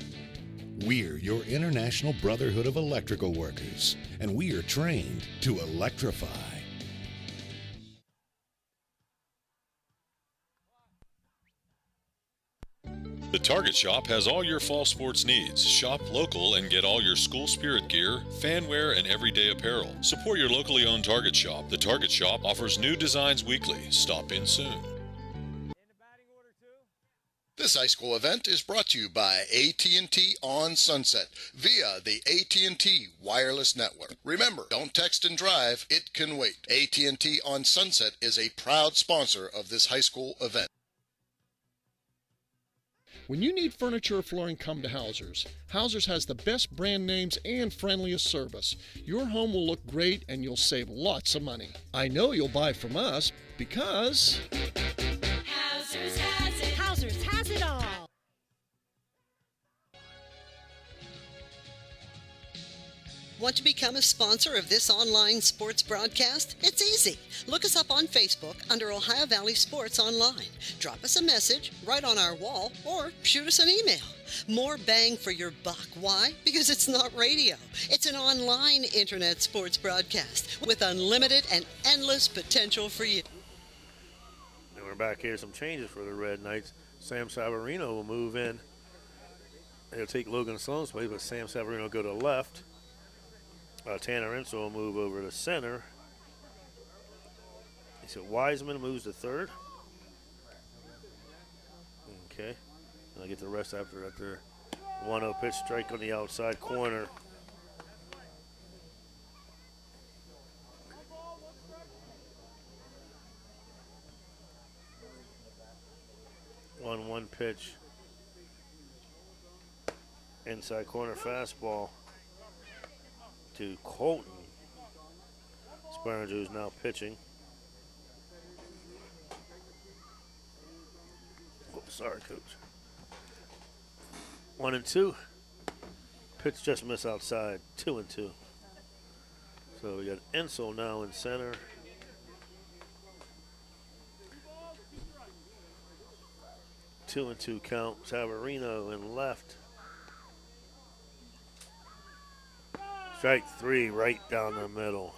We're your International Brotherhood of Electrical Workers, and we are trained to electrify. The Target Shop has all your fall sports needs. Shop local and get all your school spirit gear, fan wear, and everyday apparel. Support your locally owned Target Shop. The Target Shop offers new designs weekly. Stop in soon. This high school event is brought to you by AT&T on Sunset via the AT&T Wireless Network. Remember, don't text and drive, it can wait. AT&T on Sunset is a proud sponsor of this high school event. When you need furniture or flooring, come to Hausers. Hausers has the best brand names and friendliest service. Your home will look great and you'll save lots of money. I know you'll buy from us because... Hausers has it. Hausers has it all. Want to become a sponsor of this online sports broadcast? It's easy. Look us up on Facebook under Ohio Valley Sports Online. Drop us a message right on our wall or shoot us an email. More bang for your buck. Why? Because it's not radio. It's an online internet sports broadcast with unlimited and endless potential for you. And we're back here. Some changes for the Red Knights. Sam Savarino will move in. He'll take Logan Sloan's place, but Sam Savarino will go to left. Tanner Insel will move over to center. He said Wiseman moves to third. Okay. And I get the rest after that. 1-0 pitch strike on the outside corner. One pitch. Inside corner fastball to Colton. Sparringer, who's now pitching. Oh, sorry, Coach. 1-2. Pitch just missed outside. 2-2. So we got Ensel now in center. Two and two count. Savarino in left. Strike three right down the middle.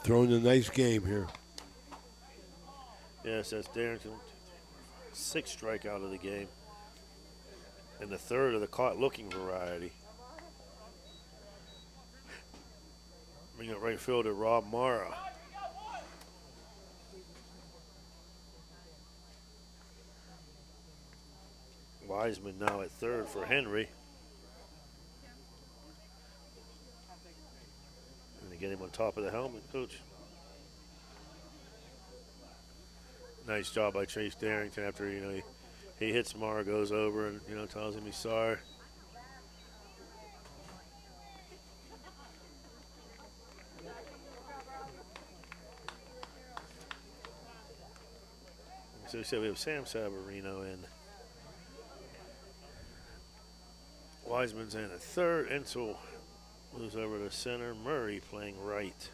Throwing a nice game here. Yes, that's Darrington. 6th strikeout of the game. And the 3rd of the caught-looking variety. Bring up right fielder Rob Mara. Wiseman now at 3rd for Henry. And they get him on top of the helmet, Coach. Nice job by Chase Darrington after, he hits Mara, goes over and, tells him he's sorry. So we said we have Sam Savarino in. Wiseman's in at 3rd. Ensel moves over to center. Murray playing right.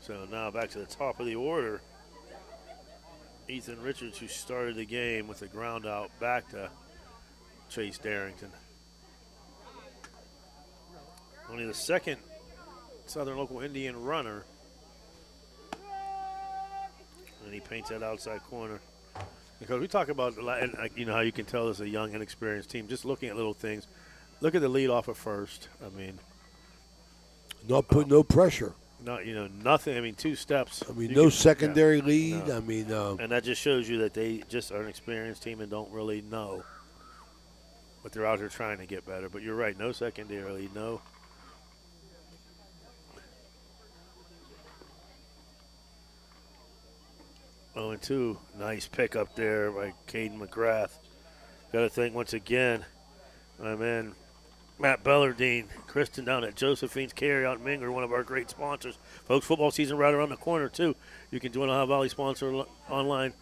So now back to the top of the order. Ethan Richards, who started the game with a ground out, back to Chase Darrington. Only the 2nd Southern Local Indian runner. And he paints that outside corner. Because we talk about, how you can tell this is a young, inexperienced team. Just looking at little things. Look at the lead off at first. Not putting no pressure. Not, nothing. 2 steps. No secondary lead. No. And that just shows you that they just are an experienced team and don't really know. But they're out here trying to get better. But you're right, no secondary lead, no. Oh, and 2, nice pick up there by Caden McGrath. Got to think once again, my man Matt Bellardine, Kristen down at Josephine's Carryout Minger, one of our great sponsors. Folks, football season right around the corner, too. You can join Ohio Valley Sponsor online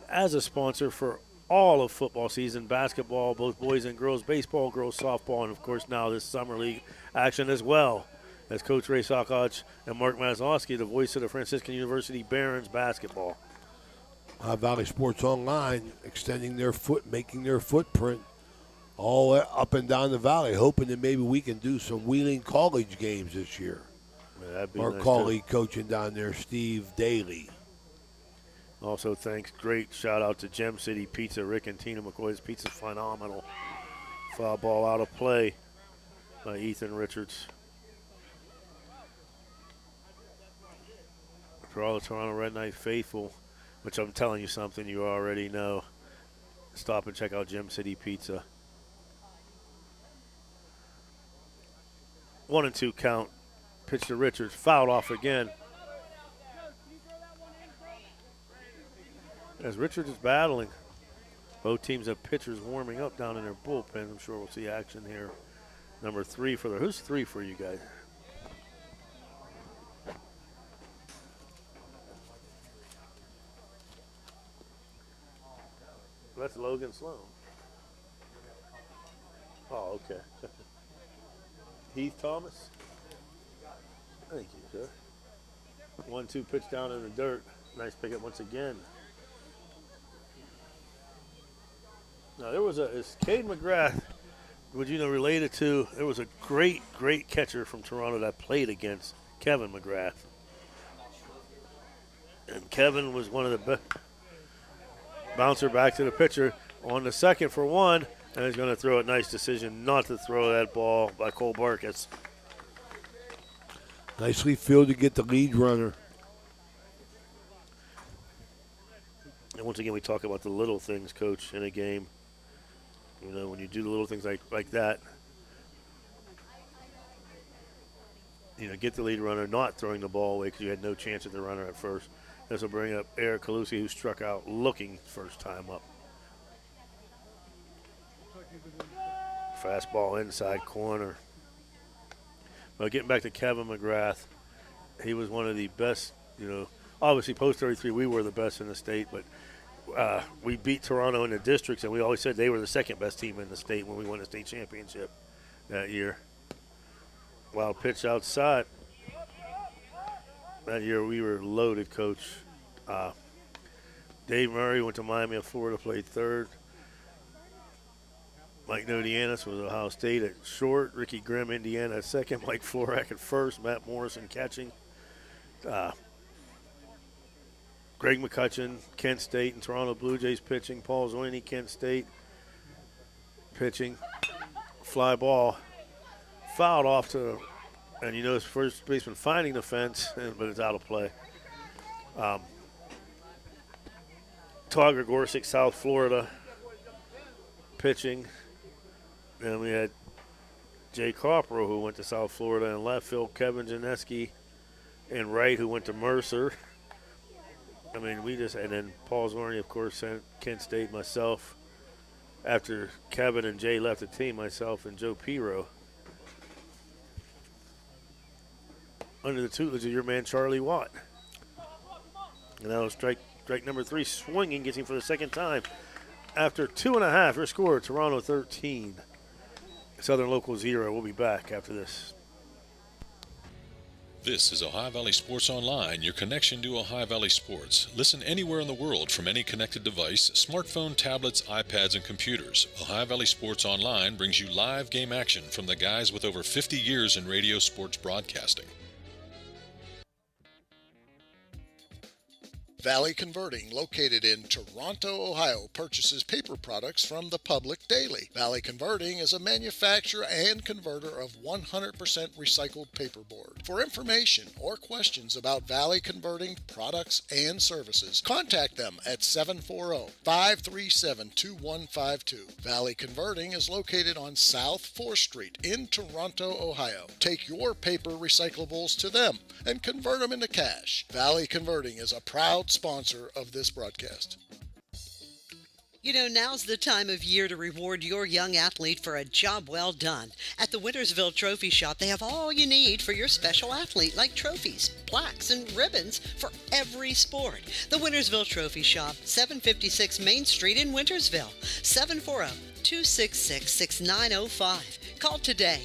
as a sponsor for all of football season, basketball, both boys and girls, baseball, girls, softball, and, of course, now this summer league action as well. As Coach Ray Sokoch and Mark Mazowski, the voice of the Franciscan University Barons basketball. Ohio Valley Sports Online extending making their footprint all up and down the valley, hoping that maybe we can do some Wheeling College games this year. Yeah, that'd be Our nice colleague coaching down there, Steve Daly. Also, great shout out to Gem City Pizza. Rick and Tina McCoy's Pizza, phenomenal. Foul ball out of play by Ethan Richards. For all the Toronto Red Knight faithful, which I'm telling you something you already know, stop and check out Gem City Pizza. 1-2 count. Pitch to Richards. Fouled off again. As Richards is battling, both teams have pitchers warming up down in their bullpen. I'm sure we'll see action here. Number 3 for who's 3 for you guys? That's Logan Sloan. Oh, okay. Heath Thomas. Thank you, sir. 1-2 pitch down in the dirt. Nice pickup once again. Now there was is Cade McGrath, would related to, there was a great catcher from Toronto that played against Kevin McGrath. And Kevin was one of the best. Bouncer back to the pitcher on the 2nd for 1, and he's going to throw a nice decision not to throw that ball by Cole Barkis. Nicely fielded to get the lead runner. And once again, we talk about the little things, Coach, in a game. You know, when you do the little things like that, you know, get the lead runner, not throwing the ball away because you had no chance at the runner at first. This will bring up Eric Calusi, who struck out looking first time up. Fastball inside corner. Well, getting back to Kevin McGrath, he was one of the best, you know, obviously post 33 we were the best in the state, but we beat Toronto in the districts, and we always said they were the second best team in the state when we won the state championship that year. Wild pitch outside. That year we were loaded, Coach. Dave Murray went to Miami of Florida, played third. Mike Nodianis was Ohio State at short. Ricky Grimm, Indiana at second. Mike Florak at first. Matt Morrison catching. Greg McCutcheon, Kent State, and Toronto Blue Jays pitching. Paul Zoini, Kent State pitching. Fly ball. Fouled off to, and you know his first baseman finding the fence, but it's out of play. Todd Gregorczyk, South Florida, pitching. And we had Jay Copro, who went to South Florida, in left field. Kevin Janeski in right, who went to Mercer. I mean, and then Paul Zorny, of course, sent Kent State, myself. After Kevin and Jay left the team, myself and Joe Piro. Under the tutelage of your man, Charlie Watt. And that was strike number 3, swinging, gets him for the second time. After 2.5, your score, Toronto 13. Southern Local 0. We'll be back after this. This is Ohio Valley Sports Online, your connection to Ohio Valley sports. Listen anywhere in the world from any connected device, smartphone, tablets, iPads, and computers. Ohio Valley Sports Online brings you live game action from the guys with over 50 years in radio sports broadcasting. Valley Converting, located in Toronto, Ohio, purchases paper products from the public daily. Valley Converting is a manufacturer and converter of 100% recycled paperboard. For information or questions about Valley Converting products and services, contact them at 740-537-2152. Valley Converting is located on South 4th Street in Toronto, Ohio. Take your paper recyclables to them and convert them into cash. Valley Converting is a proud sponsor of this broadcast. You know, now's the time of year to reward your young athlete for a job well done. At the Wintersville Trophy Shop, they have all you need for your special athlete, like trophies, plaques, and ribbons for every sport. The Wintersville Trophy Shop, 756 Main Street in Wintersville, 740-266-6905. Call today.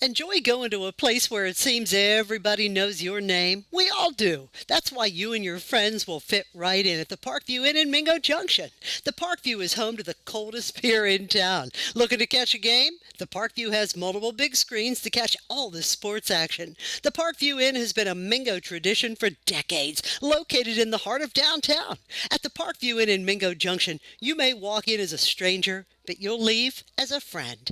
Enjoy going to a place where it seems everybody knows your name? We all do. That's why you and your friends will fit right in at the Parkview Inn in Mingo Junction. The Parkview is home to the coldest beer in town. Looking to catch a game? The Parkview has multiple big screens to catch all the sports action. The Parkview Inn has been a Mingo tradition for decades, located in the heart of downtown. At the Parkview Inn in Mingo Junction, you may walk in as a stranger, but you'll leave as a friend.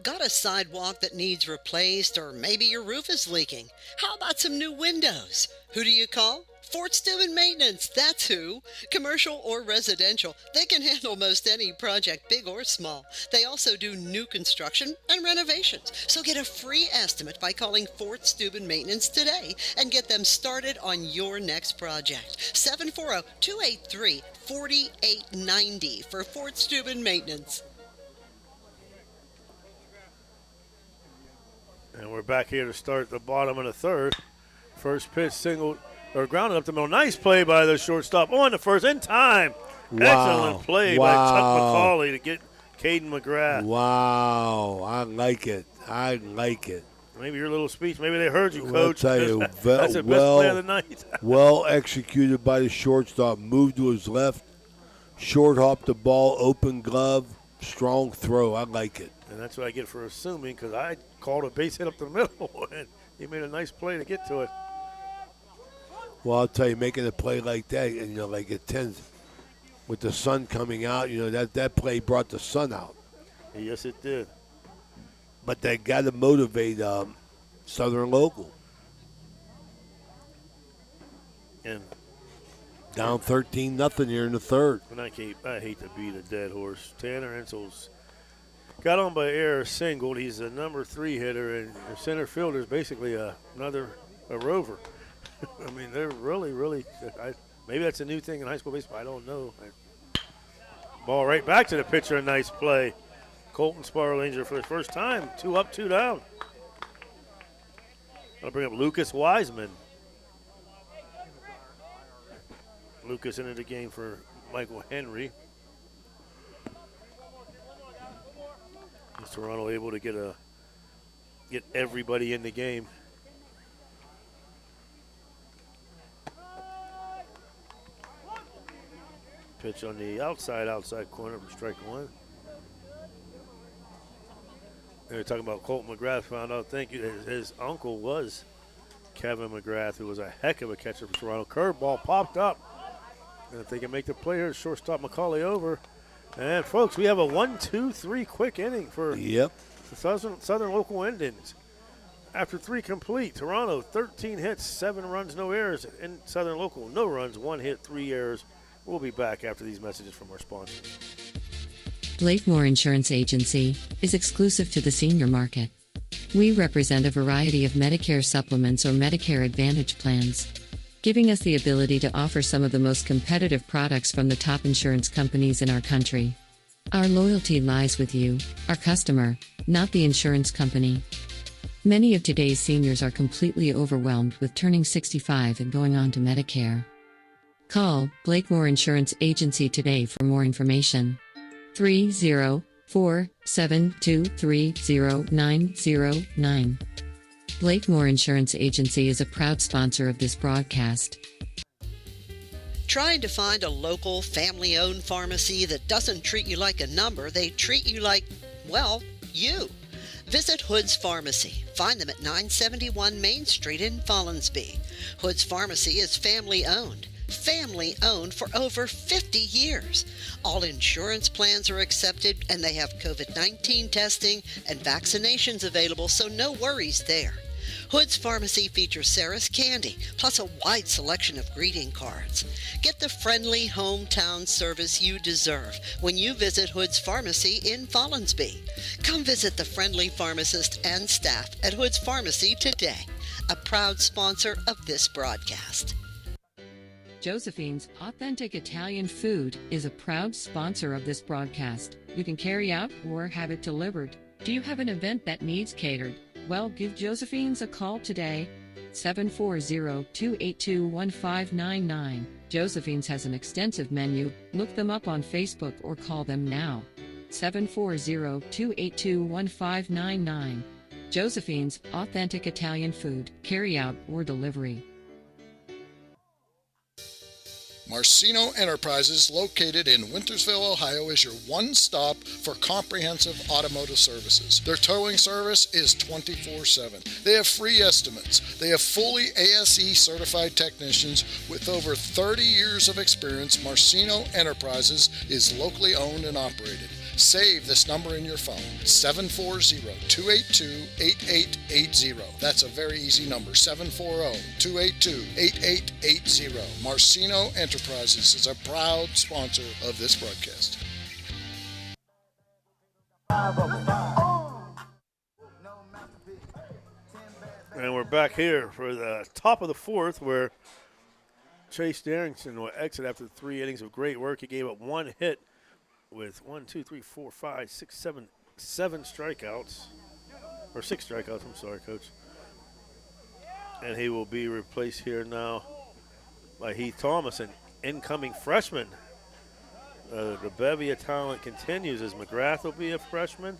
Got a sidewalk that needs replaced, or maybe your roof is leaking? How about some new windows? Who do you call? Fort Steuben Maintenance, that's who. Commercial or residential, they can handle most any project, big or small. They also do new construction and renovations. So get a free estimate by calling Fort Steuben Maintenance today and get them started on your next project. 740-283-4890 for Fort Steuben Maintenance. And we're back here to start the bottom of the third. First pitch, single, or grounded up the middle. Nice play by the shortstop on the first, in time. Wow. Excellent play by Chuck McCauley to get Caden McGrath. Wow, I like it. Maybe your little speech, maybe they heard you, I'll Coach. tell you, That's the best play of the night. Well executed by the shortstop. Moved to his left, short hopped the ball, open glove, strong throw. I like it. And that's what I get for assuming, because I called a base hit up the middle, and he made a nice play to get to it. Well, I'll tell you, making a play like that, and like at 10, with the sun coming out, that play brought the sun out. Yes, it did. but they got to motivate Southern Local. And down 13-0 here in the third. And I hate to beat a dead horse. Tanner Ensel's got on by error singled. He's a number 3 hitter, and their center fielder is basically a rover. I mean, they're really. Maybe that's a new thing in high school baseball. I don't know. Ball right back to the pitcher. A nice play. Colton Sparlinger for the first time. 2 up, 2 down. I'll bring up Lucas Wiseman. Lucas entered the game for Michael Henry. Is Toronto able to get everybody in the game? Pitch on the outside corner for strike 1. They were talking about Colton McGrath. Found out, thank you, his uncle was Kevin McGrath, who was a heck of a catcher for Toronto. Curveball popped up. And if they can make the play here, shortstop Macaulay over. And, folks, we have a 1-2-3 quick inning for the Southern Local Indians. After 3 complete, Toronto, 13 hits, 7 runs, no errors. In Southern Local, no runs, 1 hit, 3 errors. We'll be back after these messages from our sponsors. Blakemore Insurance Agency is exclusive to the senior market. We represent a variety of Medicare supplements or Medicare Advantage plans, giving us the ability to offer some of the most competitive products from the top insurance companies in our country. Our loyalty lies with you, our customer, not the insurance company. Many of today's seniors are completely overwhelmed with turning 65 and going on to Medicare. Call Blakemore Insurance Agency today for more information. 304-723-0909. Blakemore Insurance Agency is a proud sponsor of this broadcast. Trying to find a local, family-owned pharmacy that doesn't treat you like a number, they treat you like, well, you. Visit Hood's Pharmacy. Find them at 971 Main Street in Follinsby. Hood's Pharmacy is family-owned. Family-owned for over 50 years. All insurance plans are accepted, and they have COVID-19 testing and vaccinations available, so no worries there. Hood's Pharmacy features Sarah's Candy, plus a wide selection of greeting cards. Get the friendly hometown service you deserve when you visit Hood's Pharmacy in Follinsby. Come visit the friendly pharmacist and staff at Hood's Pharmacy today, a proud sponsor of this broadcast. Josephine's Authentic Italian Food is a proud sponsor of this broadcast. You can carry out or have it delivered. Do you have an event that needs catered? Well, give Josephine's a call today. 740-282-1599. Josephine's has an extensive menu. Look them up on Facebook or call them now. 740-282-1599. Josephine's Authentic Italian Food, carry out or delivery. Marcino Enterprises, located in Wintersville, Ohio, is your one-stop for comprehensive automotive services. Their towing service is 24/7. They have free estimates. They have fully ASE certified technicians with over 30 years of experience. Marcino Enterprises is locally owned and operated. Save this number in your phone, 740-282-8880. That's a very easy number, 740-282-8880. Marcino Enterprises is a proud sponsor of this broadcast. And we're back here for the top of the 4th, where Chase Darrington will exit after 3 innings of great work. He gave up 1 hit with 7 strikeouts, or 6 strikeouts, I'm sorry, Coach. And he will be replaced here now by Heath Thomas, an incoming freshman. The bevy of talent continues as McGrath will be a freshman.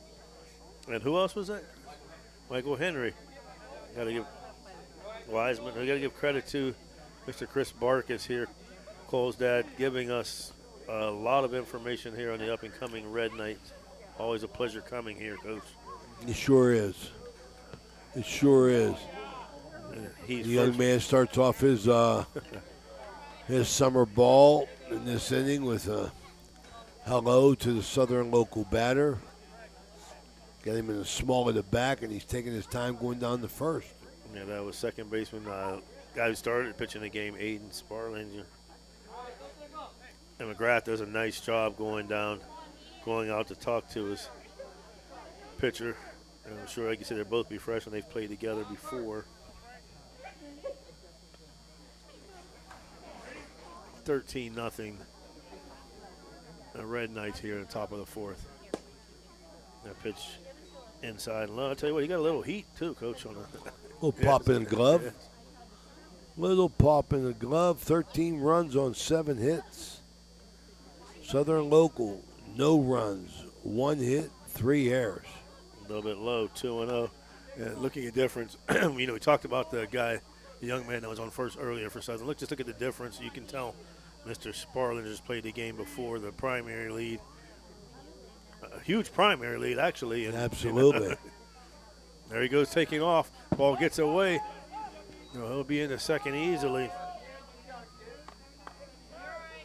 And who else was that? Michael Henry. Got to give Wiseman, we got to give credit to Mr. Chris Barkus here, Cole's dad, giving us a lot of information here on the up-and-coming Red Knights. Always a pleasure coming here, Coach. It sure is. It sure is. The young man starts off his his summer ball in this inning with a hello to the Southern Local batter. Got him in the small of the back, and he's taking his time going down the first. Yeah, that was second baseman, guy who started pitching the game, Aiden Sparlinger. And McGrath does a nice job going out to talk to his pitcher. And I'm sure, like you said, they'll both be fresh, and they've played together before. 13-0. Red Knights here at the top of the fourth. That pitch inside low. I'll tell you what, you got a little heat too, Coach. On a Little pop in the glove. Little pop in the glove. 13 runs on 7 hits. Southern Local, no runs, 1 hit, 3 errors. A little bit low, 2-0. And looking at difference, we talked about the guy, the young man that was on first earlier for Southern. Just look at the difference. You can tell Mr. Sparlinger just played the game before the primary lead. A huge primary lead, actually. And, absolutely. There he goes taking off. Ball gets away. He'll be in the second easily.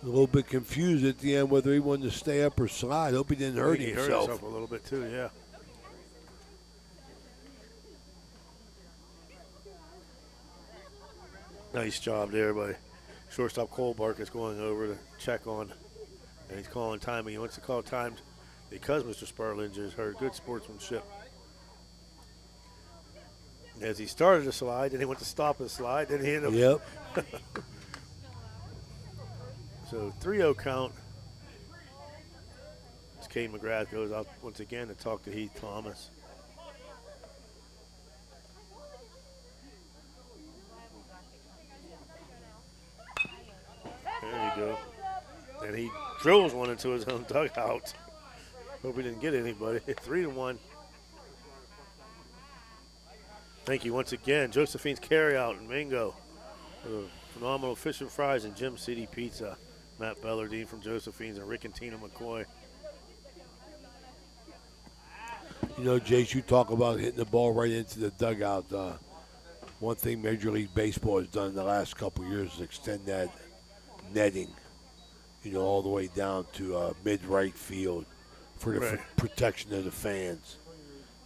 A little bit confused at the end whether he wanted to stay up or slide. Hope he didn't hurt himself. He hurt himself a little bit too, yeah. Nice job there by shortstop Cole Barkus going over to check on, and he's calling timing. He wants to call time because Mr. Sparlinger has heard good sportsmanship. As he started to slide, then he went to stop the slide, then he ended up. Yep. So 3-0 count. As Kane McGrath goes out once again to talk to Heath Thomas. There you go. And he drills one into his own dugout. Hope he didn't get anybody. 3-1. Thank you once again. Josephine's Carryout in Mingo. Phenomenal fish and fries and Jim City Pizza. Matt Bellardine from Josephine's and Rick and Tina McCoy. Jace, you talk about hitting the ball right into the dugout. One thing Major League Baseball has done in the last couple of years is extend that netting, all the way down to mid-right field for the protection of the fans.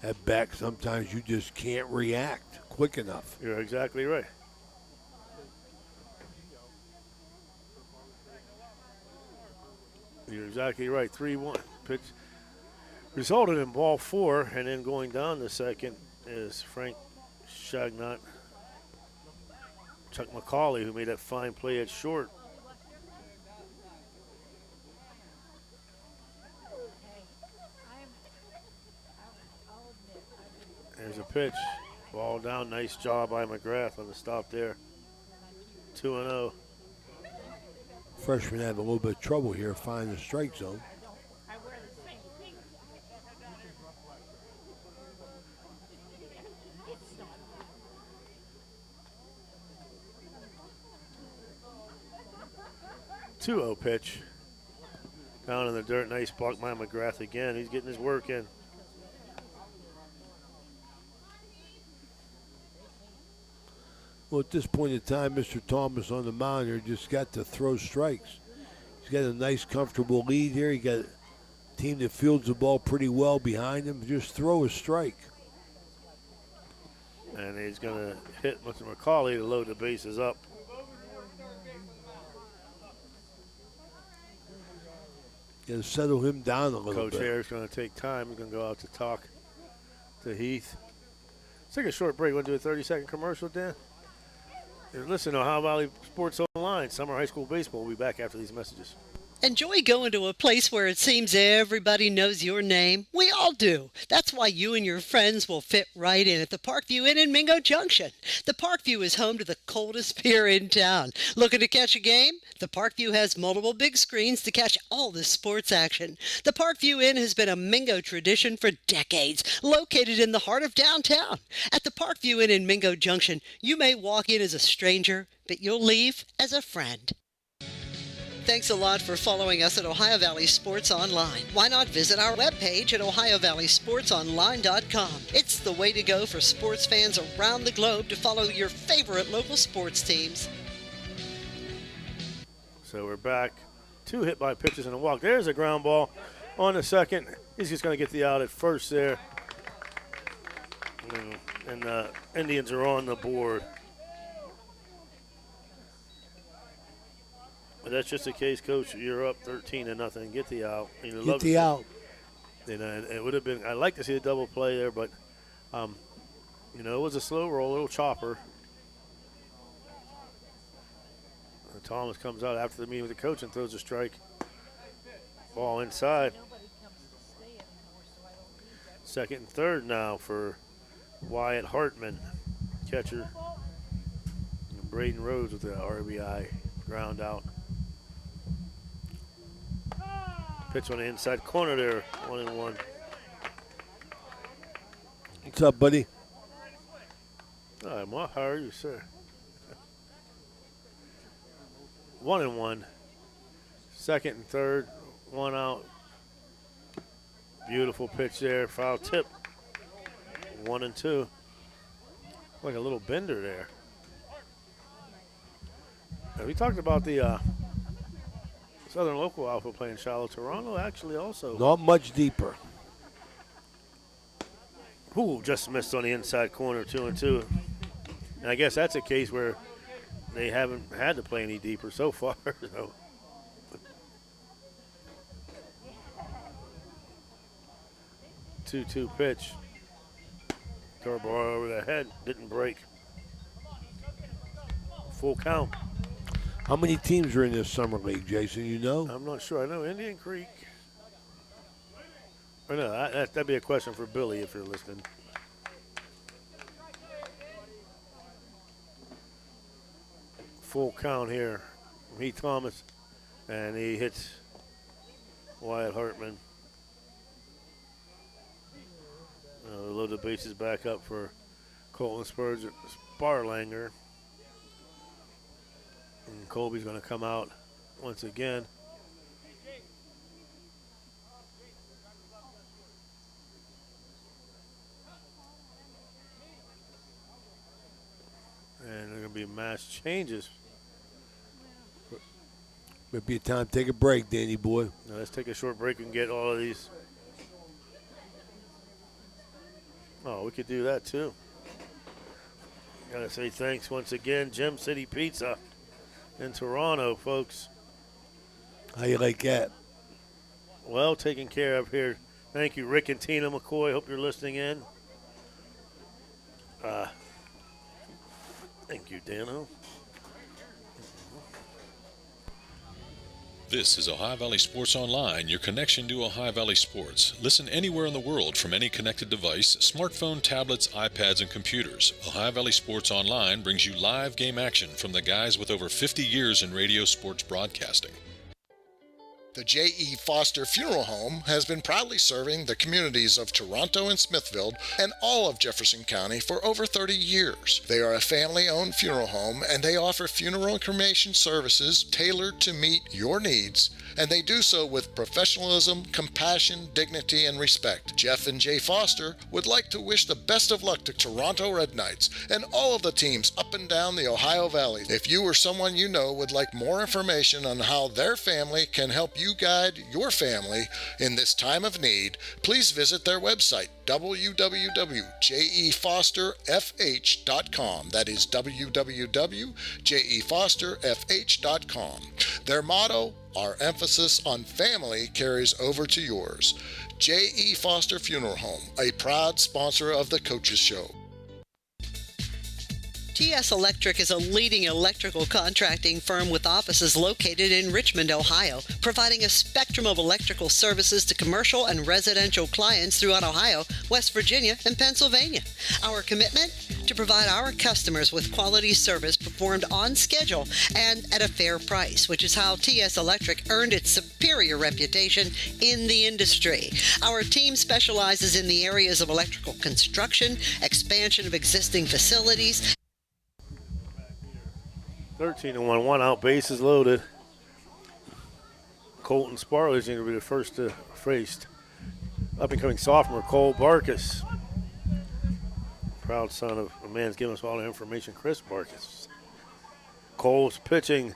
At back, sometimes you just can't react quick enough. You're exactly right. You're exactly right. 3-1 pitch resulted in ball 4, and then going down the second is Frank Shagnot, Chuck McCauley, who made that fine play at short. There's a pitch. Ball down. Nice job by McGrath on the stop there. 2-0. Freshman had a little bit of trouble here finding the strike zone. Two-0 pitch. Down in the dirt. Nice block by McGrath again. He's getting his work in. Well, at this point in time, Mr. Thomas on the mound here just got to throw strikes. He's got a nice, comfortable lead here. He got a team that fields the ball pretty well behind him. Just throw a strike. And he's going to hit Mr. McCauley to load the bases up. Got to settle him down a little bit. Coach Hare's going to take time. He's going to go out to talk to Heath. Let's take a short break. Want to do a 30-second commercial, Dan? Listen to Ohio Valley Sports Online. Summer High School Baseball will be back after these messages. Enjoy going to a place where it seems everybody knows your name? We all do. That's why you and your friends will fit right in at the Parkview Inn in Mingo Junction. The Parkview is home to the coldest beer in town. Looking to catch a game? The Parkview has multiple big screens to catch all the sports action. The Parkview Inn has been a Mingo tradition for decades, located in the heart of downtown. At the Parkview Inn in Mingo Junction, you may walk in as a stranger, but you'll leave as a friend. Thanks a lot for following us at Ohio Valley Sports Online. Why not visit our webpage at ohiovalleysportsonline.com. It's the way to go for sports fans around the globe to follow your favorite local sports teams. So we're back. 2 hit by pitches and a walk. There's a ground ball on the second. He's just going to get the out at first there. And Indians are on the board. But that's just the case, Coach. You're up 13-0. Get the out. Get the out. It would have been. I'd like to see a double play there, but it was a slow roll, a little chopper. And Thomas comes out after the meeting with the coach and throws a strike. Ball inside. Second and third now for Wyatt Hartman, catcher. And Braden Rhodes with the RBI ground out. Pitch on the inside corner there, 1-1. What's up, buddy? Hi, Mark. How are you, sir? 1-1. Second and third, one out. Beautiful pitch there, foul tip. 1-2. Like a little bender there. Now, we talked about the Southern local outfit playing shallow. Toronto actually also. Not much deeper. Who just missed on the inside corner, 2-2. And I guess that's a case where they haven't had to play any deeper so far. So. 2-2 pitch. Curveball over the head, didn't break. Full count. How many teams are in this summer league, Jason? You know? I'm not sure. I know Indian Creek. Or no, that'd be a question for Billy if you're listening. Full count here. Heath Thomas, and he hits Wyatt Hartman. Load the bases back up for Colton Sparlanger. And Colby's going to come out once again. And there are going to be mass changes. Might be a time to take a break, Danny boy. Now let's take a short break and get all of these. Oh, we could do that too. Gotta say thanks once again, Gem City Pizza in Toronto, folks. How you like that? Well taken care of here. Thank you, Rick and Tina McCoy. Hope you're listening in. Thank you, Dano. This is Ohio Valley Sports Online, your connection to Ohio Valley Sports. Listen anywhere in the world from any connected device, smartphone, tablets, iPads, and computers. Ohio Valley Sports Online brings you live game action from the guys with over 50 years in radio sports broadcasting. The J.E. Foster Funeral Home has been proudly serving the communities of Toronto and Smithfield and all of Jefferson County for over 30 years. They are a family-owned funeral home, and they offer funeral and cremation services tailored to meet your needs, and they do so with professionalism, compassion, dignity, and respect. Jeff and Jay Foster would like to wish the best of luck to Toronto Red Knights and all of the teams up and down the Ohio Valley. If you or someone you know would like more information on how their family can help you guide your family in this time of need, please visit their website, www.jefosterfh.com. That is www.jefosterfh.com. Their motto, our emphasis on family carries over to yours. J.E. Foster Funeral Home, a proud sponsor of the Coaches Show. TS Electric is a leading electrical contracting firm with offices located in Richmond, Ohio, providing a spectrum of electrical services to commercial and residential clients throughout Ohio, West Virginia, and Pennsylvania. Our commitment? To provide our customers with quality service performed on schedule and at a fair price, which is how TS Electric earned its superior reputation in the industry. Our team specializes in the areas of electrical construction, expansion of existing facilities. 13-1, one out, bases loaded. Colton Sparley is going to be the first to face up-and-coming sophomore Cole Barkus. Proud son of a man's giving us all the information, Chris Barkus. Cole's pitching,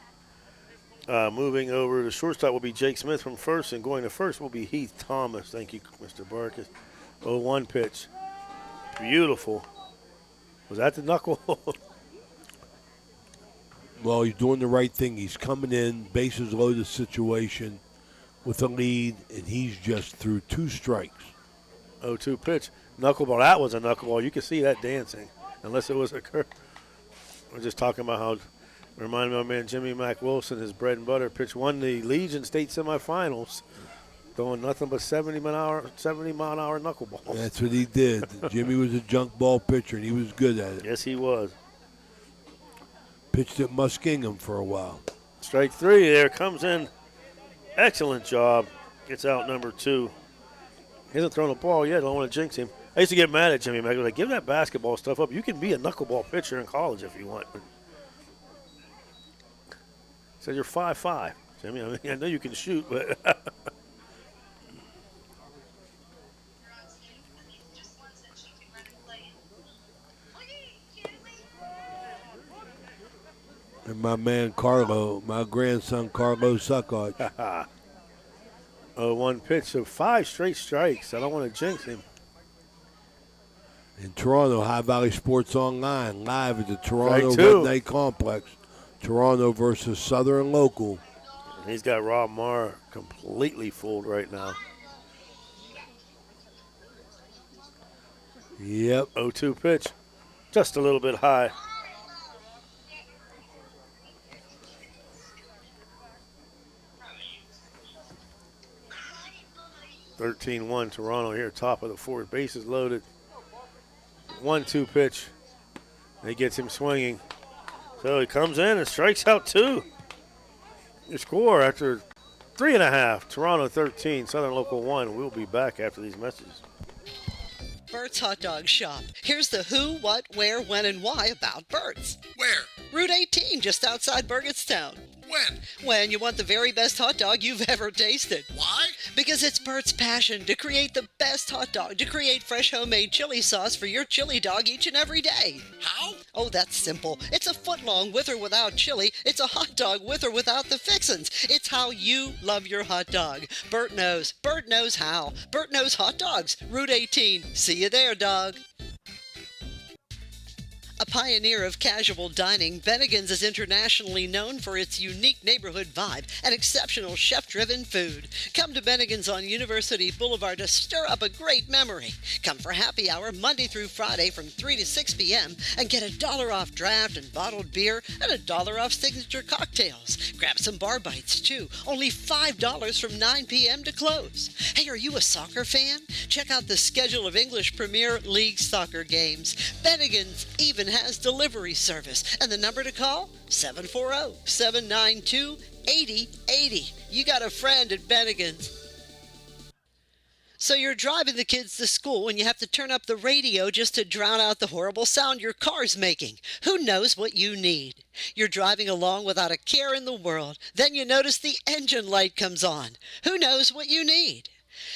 moving over to shortstop will be Jake Smith from first, and going to first will be Heath Thomas. Thank you, Mr. Barkus. 0-1 pitch. Beautiful. Was that the knuckle? Well, he's doing the right thing. He's coming in, bases loaded situation with a lead, and he's just through 2 strikes. 0-2 pitch. Knuckleball. That was a knuckleball. You can see that dancing, unless it was a curve. We're just talking about how, reminded me of my man Jimmy Mack Wilson, his bread and butter pitch, won the Legion State semifinals, throwing nothing but 70 mile an hour knuckleballs. That's what he did. Jimmy was a junk ball pitcher, and he was good at it. Yes, he was. Pitched at Muskingum for a while. Strike 3 there, comes in. Excellent job. Gets out number 2. He hasn't thrown a ball yet. I don't want to jinx him. I used to get mad at Jimmy Mack. I was like, give that basketball stuff up. You can be a knuckleball pitcher in college if you want. But he said, you're 5'5", Jimmy. I mean, I know you can shoot, but And my man Carlo, my grandson Carlo Suckart. 0-1 pitch, so 5 straight strikes. I don't want to jinx him. In Toronto, High Valley Sports Online, live at the Toronto Strike 2. Red Knight Complex. Toronto versus Southern Local. He's got Rob Marr completely fooled right now. Yep. 0-2 pitch, just a little bit high. (13-1) Toronto here, top of the 4th. Bases loaded. 1-2 pitch. And he gets him swinging. So he comes in and strikes out 2. Your score after 3.5. Toronto 13, Southern Local 1. We'll be back after these messages. Bert's Hot Dog Shop. Here's the who, what, where, when, and why about Bert's. Where? Route 18, just outside Burgettstown. When? When you want the very best hot dog you've ever tasted. Why? Because it's Bert's passion to create the best hot dog, to create fresh homemade chili sauce for your chili dog each and every day. How? Oh, that's simple. It's a foot long with or without chili. It's a hot dog with or without the fixins. It's how you love your hot dog. Bert knows. Bert knows how. Bert knows hot dogs. Route 18. See you there, dog. A pioneer of casual dining, Bennigan's is internationally known for its unique neighborhood vibe and exceptional chef-driven food. Come to Bennigan's on University Boulevard to stir up a great memory. Come for happy hour Monday through Friday from 3 to 6 p.m. and get $1 off draft and bottled beer and $1 off signature cocktails. Grab some bar bites too. Only $5 from 9 p.m. to close. Hey, are you a soccer fan? Check out the schedule of English Premier League soccer games. Bennigan's even has delivery service, and the number to call 740-792-8080. You got a friend at Bennigan's. So you're driving the kids to school and you have to turn up the radio just to drown out the horrible sound your car's making. Who knows what you need? You're driving along without a care in the world. Then you notice the engine light comes on. Who knows what you need?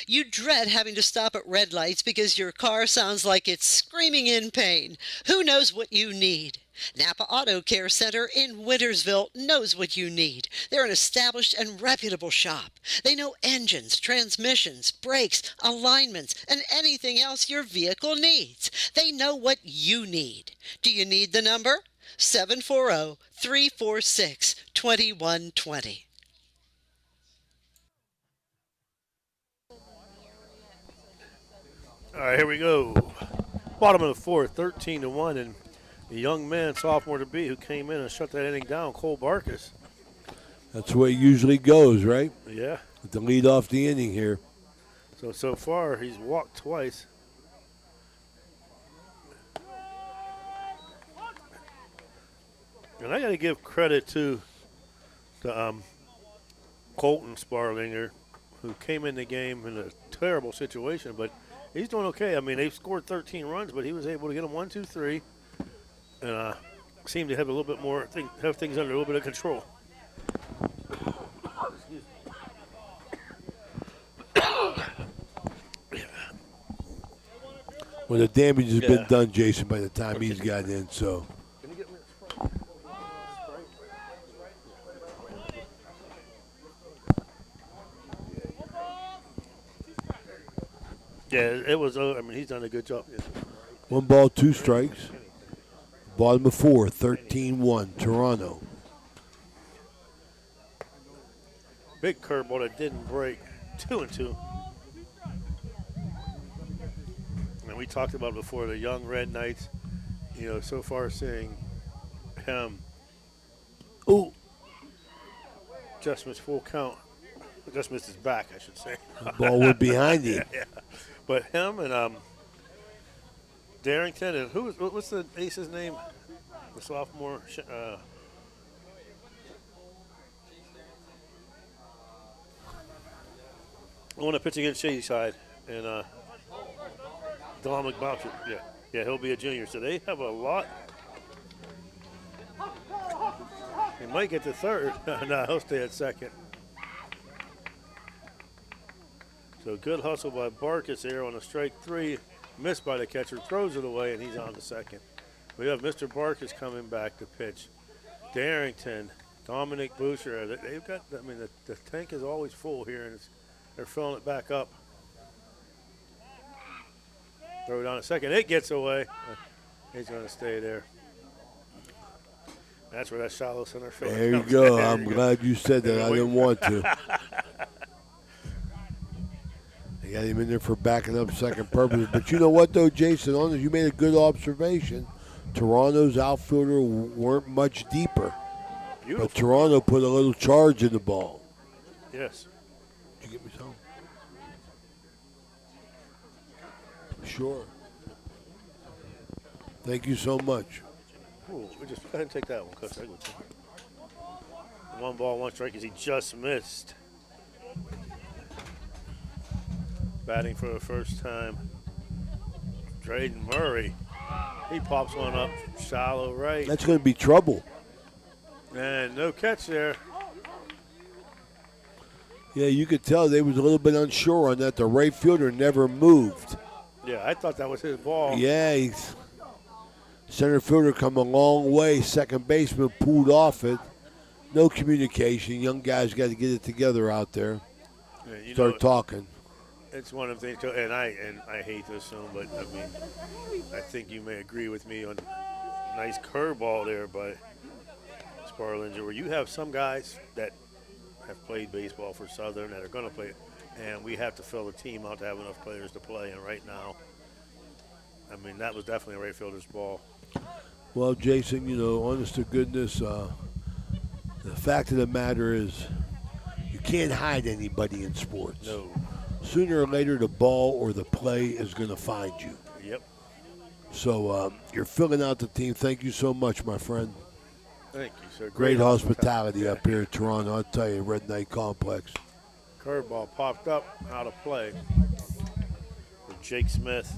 You dread having to stop at red lights because your car sounds like it's screaming in pain. Who knows what you need? Napa Auto Care Center in Wintersville knows what you need. They're an established and reputable shop. They know engines, transmissions, brakes, alignments, and anything else your vehicle needs. They know what you need. Do you need the number? 740-346-2120. All right, here we go. Bottom of the 4th, 13-1, and the young man, sophomore to be, who came in and shut that inning down, Cole Barkus. That's the way it usually goes, right? Yeah. With the lead off the inning here. So far, he's walked twice. And I got to give credit to Colton Sparlinger, who came in the game in a terrible situation, but he's doing okay. I mean, they've scored 13 runs, but he was able to get them 1, 2, 3, and seemed to have a little bit more, have things under a little bit of control. Well, the damage has been done, Jason, by the time he's got in, so. Yeah, it was. I mean, he's done a good job. 1 ball, 2 strikes. Bottom of 4, 13-1, Toronto. Big curveball that didn't break. 2-2. And we talked about before the young Red Knights. You know, so far seeing him. Ooh. Just missed full count. Just missed his back, I should say. The ball went behind him. Yeah. But him and Darrington and what's the ace's name? The sophomore. I want to pitch against Shadyside and Don McBoucher. Yeah, he'll be a junior. So they have a lot. He might get to third. No, he'll stay at second. So good hustle by Barkus here on a strike 3. Missed by the catcher, throws it away, and he's on to second. We have Mr. Barkus coming back to pitch. Darrington, Dominic Boucher. They've got, I mean, the tank is always full here, and they're filling it back up. Throw it on a second. It gets away. He's going to stay there. That's where that shallow center field There you comes. go. There I'm you go. glad you said that. I didn't want to. They got him in there for backing up second purpose. But you know what, though, Jason? You made a good observation. Toronto's outfielder weren't much deeper. Beautiful. But Toronto put a little charge in the ball. Yes. Did you get me some? Sure. Thank you so much. Ooh, we just go ahead and take that one, Coach. 1 ball, 1 strike as he just missed. Batting for the first time, Drayden Murray. He pops one up shallow right. That's going to be trouble. And no catch there. Yeah, you could tell they was a little bit unsure on that. The right fielder never moved. Yeah, I thought that was his ball. Yeah, center fielder come a long way. Second baseman pulled off it. No communication. Young guys got to get it together out there. Yeah, you Start know, talking. It's one of the things, and I hate to assume, but I mean, I think you may agree with me on nice curveball there by Sparlinger, where you have some guys that have played baseball for Southern that are going to play, and we have to fill the team out to have enough players to play. And right now, I mean, that was definitely a right fielder's ball. Well, Jason, you know, honest to goodness, the fact of the matter is you can't hide anybody in sports. No. Sooner or later, the ball or the play is going to find you. Yep. So you're filling out the team. Thank you so much, my friend. Thank you, sir. Great hospitality up here in Toronto. I'll tell you, Red Knight Complex. Curveball popped up, out of play for Jake Smith.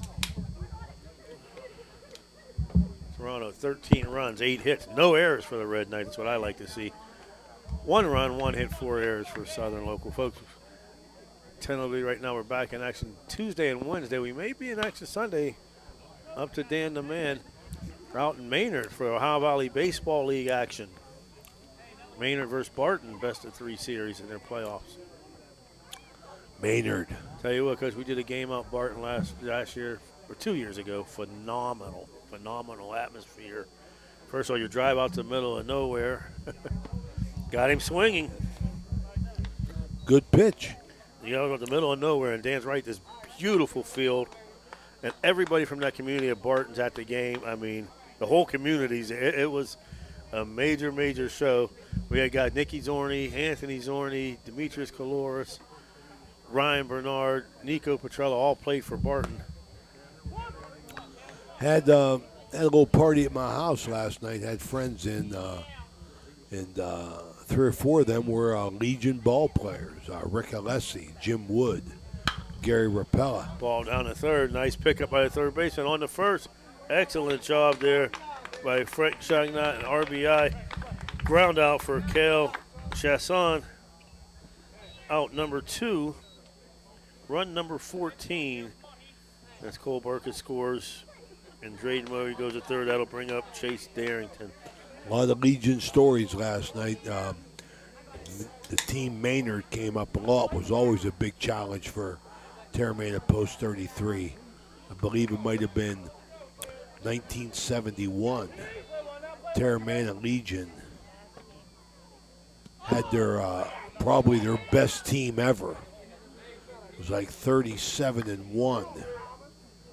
Toronto, 13 runs, 8 hits, no errors for the Red Knights. That's what I like to see. 1 run, 1 hit, 4 errors for Southern local folks. Tentatively right now we're back in action Tuesday and Wednesday. We may be in action Sunday up to Dan the Man out in Maynard for Ohio Valley Baseball League action. Maynard versus Barton, best of 3 series in their playoffs. Maynard. Tell you what, Coach, we did a game out Barton last year, or 2 years ago. Phenomenal atmosphere. First of all, you drive out to the middle of nowhere. Got him swinging. Good pitch. You go to the middle of nowhere, and Dan's right, this beautiful field. And everybody from that community of Barton's at the game. I mean, the whole community's. It was a major, major show. We had got Nicky Zorni, Anthony Zorni, Demetrius Kaloris, Ryan Bernard, Nico Petrella all played for Barton. Had a little party at my house last night. Had friends in, and 3 or 4 of them were Legion ball players. Rick Alessi, Jim Wood, Gary Rapella. Ball down to third. Nice pickup by the third baseman on the first. Excellent job there by Frank Chagnat, an RBI. Ground out for Cale Chasson. Out number 2. Run number 14. That's Cole Barkus scores. And Drayden Murray goes to third. That'll bring up Chase Darrington. A lot of Legion stories last night. The team Maynard came up a lot. Was always a big challenge for Terramana Post 33. I believe it might have been 1971, Terramana Legion had their probably their best team ever. It was like 37-1.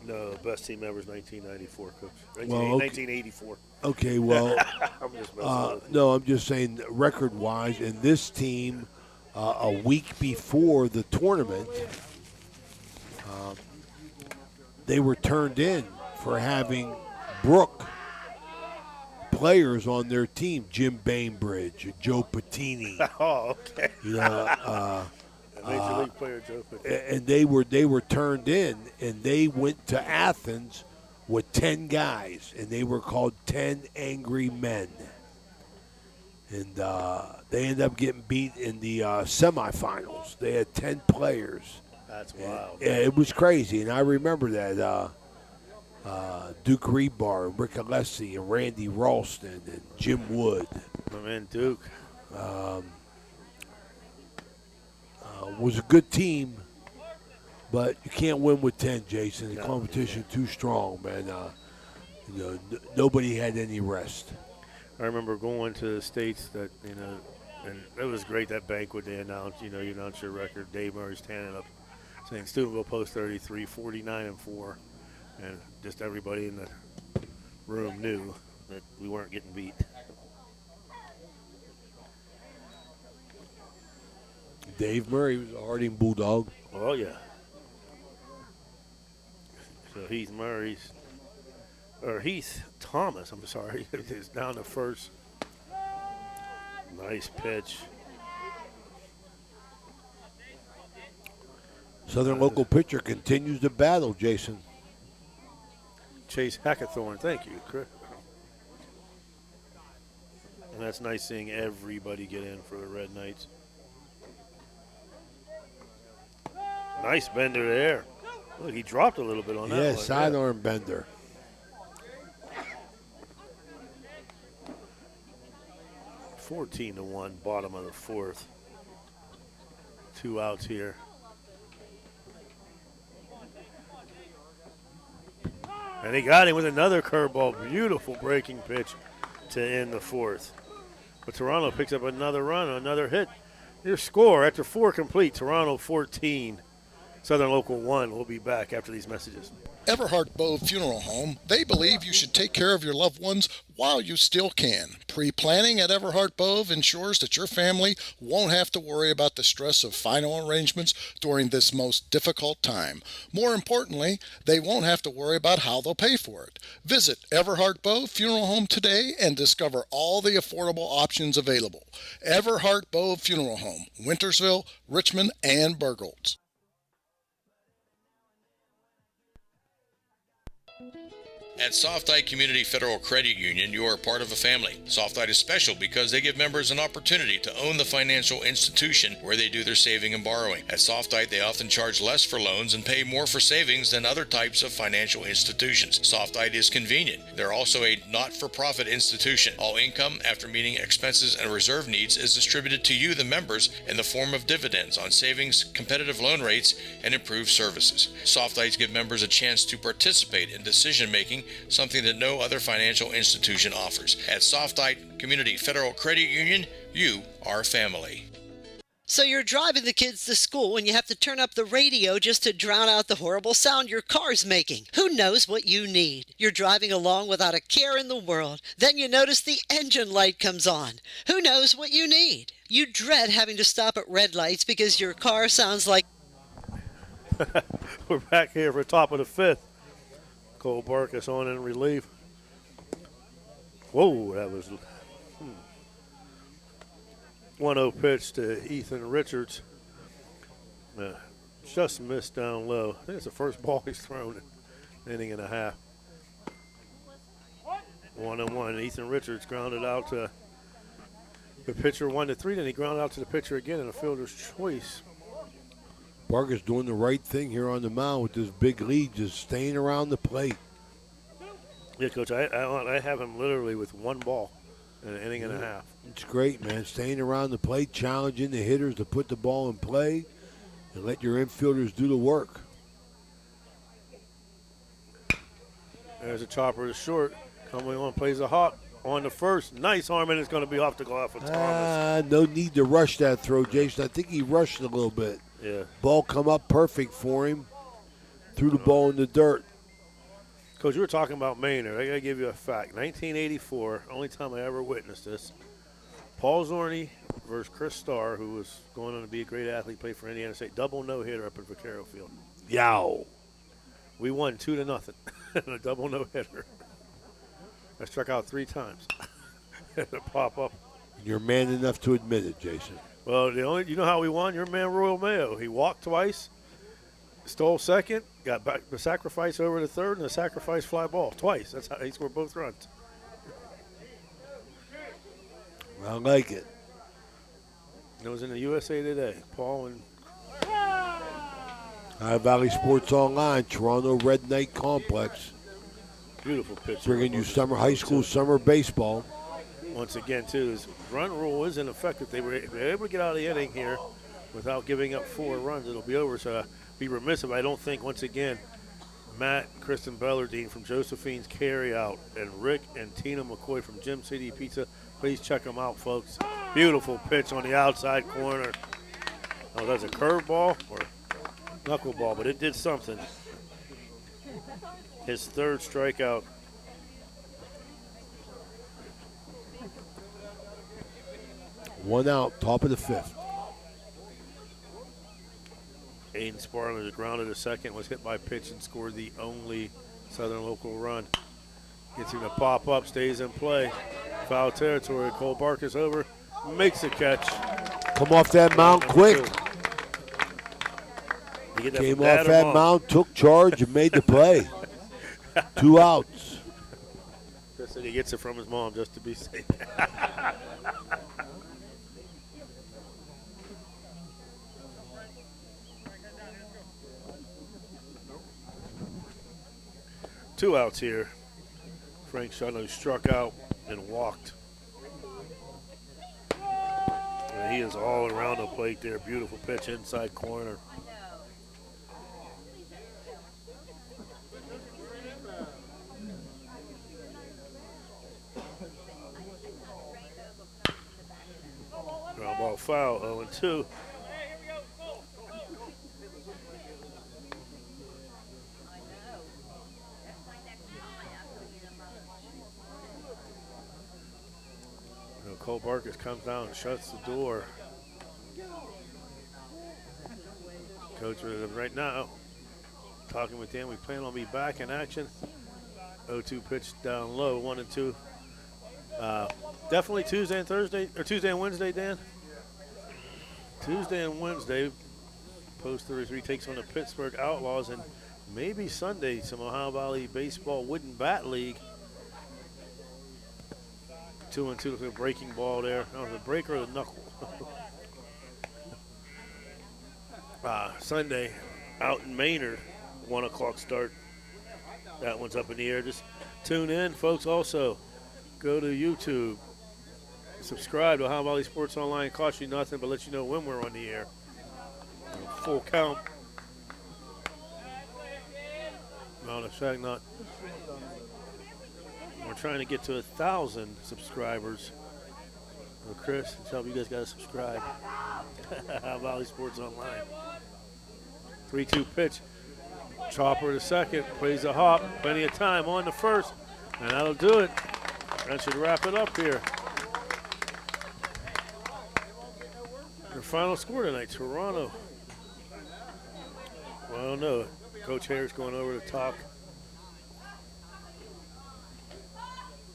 No, best team ever is 1994, Coach. Well, okay. 1984. Okay, well, I'm just messing with you. no, I'm just saying record-wise, and this team, a week before the tournament, they were turned in for having Brook players on their team, Jim Bainbridge, Joe Patini. Oh, okay. You know, Major League player Joe Patini. and they were turned in, and they went to Athens with 10 guys, and they were called 10 Angry Men. And they ended up getting beat in the semifinals. They had 10 players. That's wild. Yeah, it was crazy, and I remember that. Duke Rebar, Rick Alessi, and Randy Ralston, and Jim Wood. My man Duke. Was a good team, but you can't win with 10, Jason. The competition too strong, man. Nobody had any rest. I remember going to the States that, and it was great, that banquet they announced, you announce your record. Dave Murray standing up saying Steubenville Post 33, 49-4. And just everybody in the room knew that we weren't getting beat. Dave Murray was a Harding Bulldog. Oh, yeah. So Heath Thomas, I'm sorry, is down to first. Nice pitch. Southern local pitcher continues to battle, Jason. Chase Hackathorn, thank you, Chris. And that's nice seeing everybody get in for the Red Knights. Nice bender there. Look, he dropped a little bit on that one. Yeah, sidearm bender. Yeah. 14-1, bottom of the fourth. 2 outs here. And he got him with another curveball. Beautiful breaking pitch to end the fourth. But Toronto picks up another run, another hit. Their score after 4 complete, Toronto 14. Southern Local 1 will be back after these messages. Everhart Bove Funeral Home, they believe you should take care of your loved ones while you still can. Pre-planning at Everhart Bove ensures that your family won't have to worry about the stress of final arrangements during this most difficult time. More importantly, they won't have to worry about how they'll pay for it. Visit Everhart Bove Funeral Home today and discover all the affordable options available. Everhart Bove Funeral Home, Wintersville, Richmond, and Burgolds. At Softite Community Federal Credit Union, you are part of a family. Softite is special because they give members an opportunity to own the financial institution where they do their saving and borrowing. At Softite, they often charge less for loans and pay more for savings than other types of financial institutions. Softite is convenient. They're also a not-for-profit institution. All income, after meeting expenses and reserve needs, is distributed to you, the members, in the form of dividends on savings, competitive loan rates, and improved services. Softites give members a chance to participate in decision-making, something that no other financial institution offers. At Softite Community Federal Credit Union, you are family. So you're driving the kids to school and you have to turn up the radio just to drown out the horrible sound your car's making. Who knows what you need? You're driving along without a care in the world. Then you notice the engine light comes on. Who knows what you need? You dread having to stop at red lights because your car sounds like... We're back here for top of the fifth. Cole Barkus on in relief. Whoa, that was 1-0 pitch to Ethan Richards. Just missed down low. I think it's the first ball he's thrown in an inning and a half. 1-1. Ethan Richards grounded out to the pitcher 1-3. Then he grounded out to the pitcher again in a fielder's choice. Barker's doing the right thing here on the mound with this big lead, just staying around the plate. Yeah, Coach, I have him literally with 1 ball in an inning and a half. It's great, man. Staying around the plate, challenging the hitters to put the ball in play and let your infielders do the work. There's a chopper to short. Coming on, plays a hop on the first. Nice arm, and it's going to be off the glove for Thomas. No need to rush that throw, Jason. I think he rushed a little bit. Yeah. Ball come up perfect for him. Threw the ball in the dirt. Coach, you were talking about Maynard. I got to give you a fact. 1984, only time I ever witnessed this. Paul Zorney versus Chris Starr, who was going on to be a great athlete, played for Indiana State. Double no-hitter up at Vaquero Field. Yow. We won 2-0 in a double no-hitter. I struck out 3 times. Had to pop up. You're man enough to admit it, Jason. Well, you know how we won? Your man Royal Mayo. He walked twice, stole second, got back the sacrifice over to third, and the sacrifice fly ball twice. That's how he scored both runs. I like it. It was in the USA Today. Paul and Ohio Valley Sports Online, Toronto Red Knight Complex. Beautiful pitch. Bringing you summer high school summer baseball. Once again, too, his run rule is in effect. If they were able to get out of the inning here without giving up 4 runs, it'll be over. So I'd be remiss if I don't think, once again, Matt and Kristen Bellardine from Josephine's Carryout and Rick and Tina McCoy from Gym City Pizza. Please check them out, folks. Beautiful pitch on the outside corner. Oh, that's a curveball or knuckleball, but it did something. His 3rd strikeout. One out, top of the 5th. Aiden Sparling was grounded to second, was hit by a pitch and scored the only Southern local run. Gets him to pop up, stays in play. Foul territory. Cole Barkus over, makes the catch. Come off that mound quick. Came off that mound, took charge, and made the play. 2 outs. Just said he gets it from his mom just to be safe. Two outs here. Frank Shutlow struck out and walked. And he is all around the plate there. Beautiful pitch inside corner. Ground ball foul, 0-2. Cole Barkus comes down and shuts the door. Coach, right now, talking with Dan, we plan on be back in action. 0-2 pitch down low, 1-2. Definitely Tuesday and Thursday, or Tuesday and Wednesday, Dan? Tuesday and Wednesday, Post 33 takes on the Pittsburgh Outlaws, and maybe Sunday, some Ohio Valley Baseball Wooden Bat League. 2-2 with a breaking ball there. That was a breaker or the knuckle. Sunday, out in Maynard, 1 o'clock start. That one's up in the air. Just tune in, folks. Also, go to YouTube. Subscribe to Ohio Valley Sports Online. It costs you nothing, but lets you know when we're on the air. Full count. No, the fact not. We're trying to get to 1,000 subscribers. Well, Chris, tell me you guys got to subscribe. Valley Sports Online. 3-2 pitch. Chopper to second. Plays a hop. Plenty of time on the first. And that'll do it. That should wrap it up here. Your final score tonight, Toronto. Well, no. Coach Harris going over to talk.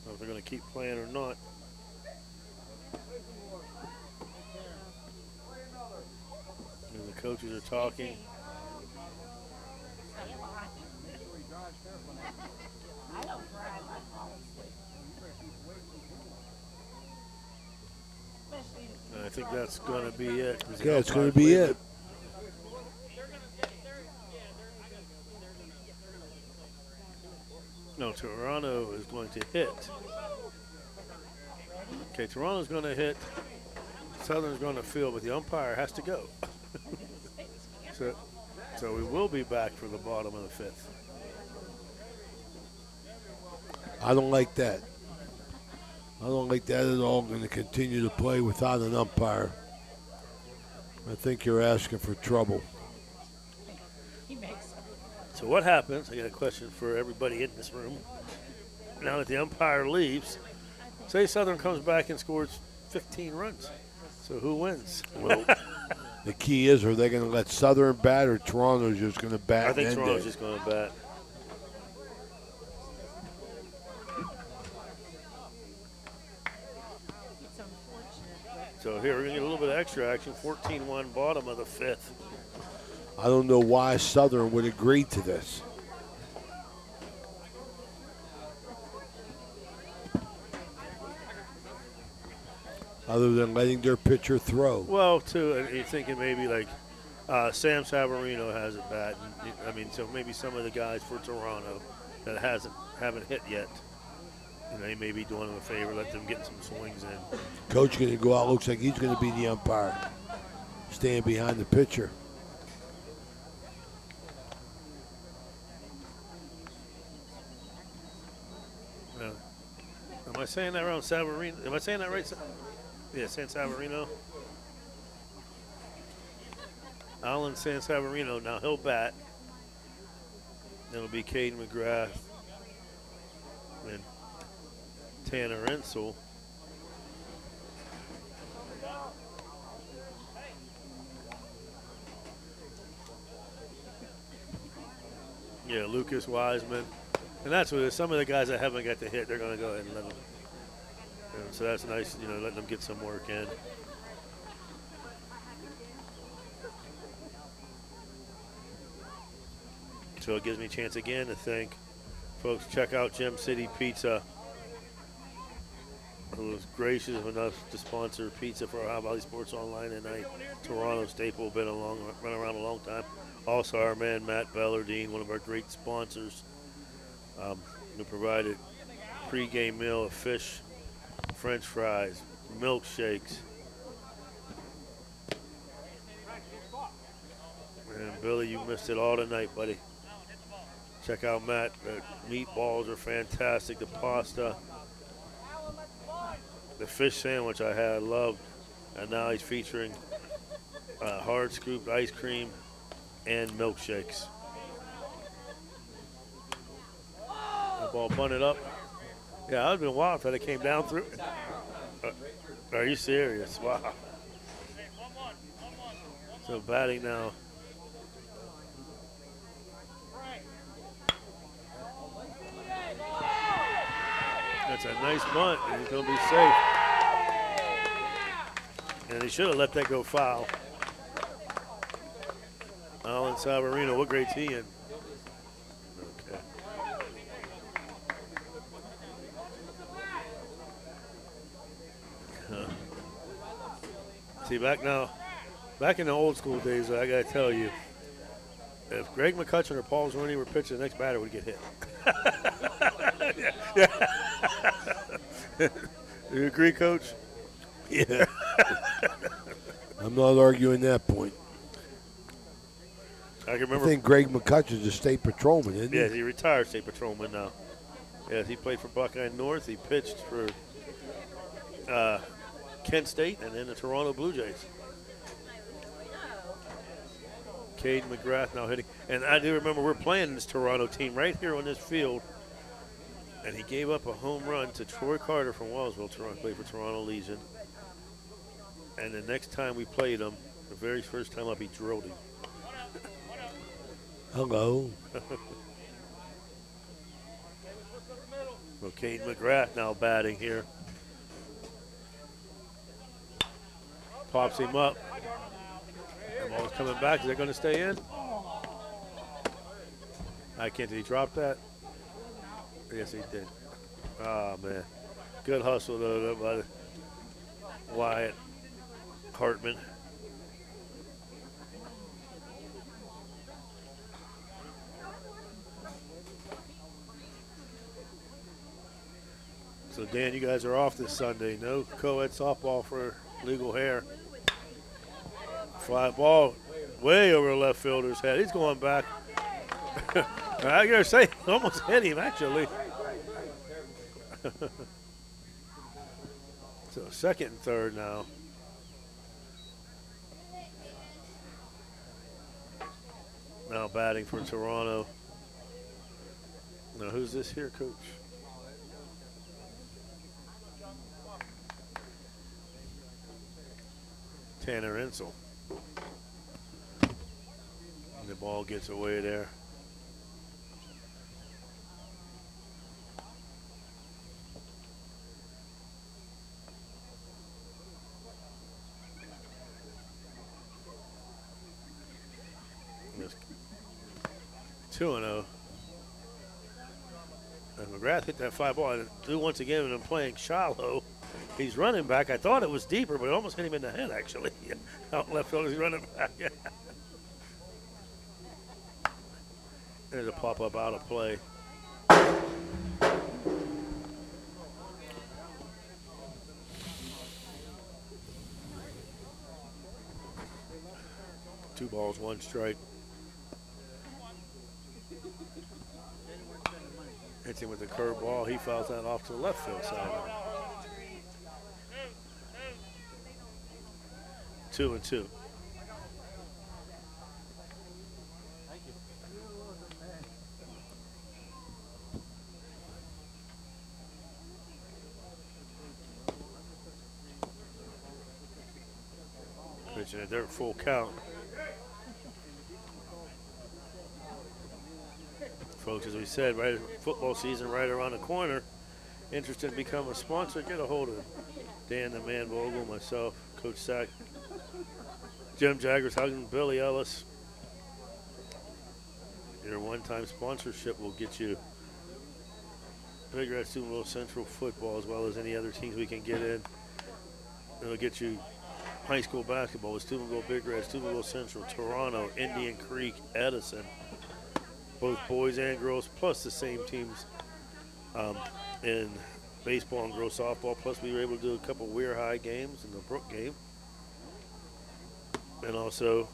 If they're going to keep playing or not. And the coaches are talking. And I think that's going to be it. Yeah, it's going to be it. No, Toronto is going to hit. Okay, Toronto's going to hit. Southern's going to field, but the umpire has to go. So we will be back for the bottom of the 5th. I don't like that. I don't like that at all. Going to continue to play without an umpire. I think you're asking for trouble. So what happens? I got a question for everybody in this room. Now that the umpire leaves, say Southern comes back and scores 15 runs. So who wins? Well, the key is, are they going to let Southern bat or Toronto's just going to bat? I think and end Toronto's it? just going to bat. So here we're going to get a little bit of extra action. 14-1 bottom of the fifth. I don't know why Southern would agree to this. Other than letting their pitcher throw. Well, too, and you're thinking maybe like Sam Savarino has a bat. And, I mean, so maybe some of the guys for Toronto that haven't hit yet. You know, he may be doing them a favor, let them get some swings in. Coach going to go out. Looks like he's going to be the umpire, staying behind the pitcher. Am I saying that wrong? Savarino? Am I saying that right? Yeah, San Savarino. Alan San Savarino. Now he'll bat. It'll be Caden McGrath and Tanner Insel. Yeah, Lucas Wiseman. And that's what it is. Some of the guys that haven't got to hit, they're going to go ahead and let them. So that's nice, you know, letting them get some work in. So it gives me a chance again to thank folks. Check out Gem City Pizza, who was gracious enough to sponsor pizza for Ohio Valley Sports Online tonight. Toronto staple, been around a long time. Also, our man Matt Bellardine, one of our great sponsors, who provided pregame meal of fish, French fries, milkshakes. And Billy, you missed it all tonight, buddy. Check out Matt. The meatballs are fantastic. The pasta, the fish sandwich I had, I loved. And now he's featuring hard scooped ice cream and milkshakes. The ball bunted up. Yeah, that would have been wild if it came down through. Are you serious? Wow. So batting now. That's a nice bunt, and he's going to be safe. And he should have let that go foul. Alan Savarino, what grade's he in? Okay. See, back in the old school days, I got to tell you, if Greg McCutcheon or Paul Zeroni were pitching, the next batter would get hit. Yeah. You agree, Coach? Yeah. I'm not arguing that point. I can remember. I think Greg McCutcheon's a state patrolman, isn't he? Yeah, he retired state patrolman now. Yes, he played for Buckeye North. He pitched for Kent State and then the Toronto Blue Jays. Caden McGrath now hitting. And I do remember we're playing this Toronto team right here on this field. And he gave up a home run to Troy Carter from Wellsville. Toronto played for Toronto Legion. And the next time we played him, the very first time up, he drilled him. Hello. Well, Caden McGrath now batting here. Pops him up. The ball's coming back. Is that going to stay in? I can't. Did he drop that? Yes, he did. Oh, man. Good hustle, though, by Wyatt Hartman. So, Dan, you guys are off this Sunday. No co-ed softball for Legal Hair. Fly ball way over the left fielder's head. He's going back. I gotta say, almost hit him, actually. So second and third now. Now batting for Toronto. Now who's this here, Coach? Tanner Insel. And the ball gets away there. It's 2-0. And McGrath hit that fly ball. And once again, when I'm playing shallow, he's running back. I thought it was deeper, but it almost hit him in the head, actually. Out left field, he's running back. There's a pop-up out of play. Two balls, one strike. Hits him with the curve ball. He fouls that off to the left field side. 2-2. Pitching a dirt full count. Folks, as we said, right, football season right around the corner. Interested to become a sponsor? Get a hold of Dan the Man Vogel, myself, Coach Sack, Jim Jaggers, Huggan, Billy Ellis. Your one-time sponsorship will get you Big Red Steubenville Central football as well as any other teams we can get in. It'll get you high school basketball with Steubenville Big Red, Steubenville Central, Toronto, Indian Creek, Edison. Both boys and girls, plus the same teams in baseball and girls softball. Plus we were able to do a couple Weir High games and the Brook game. And also,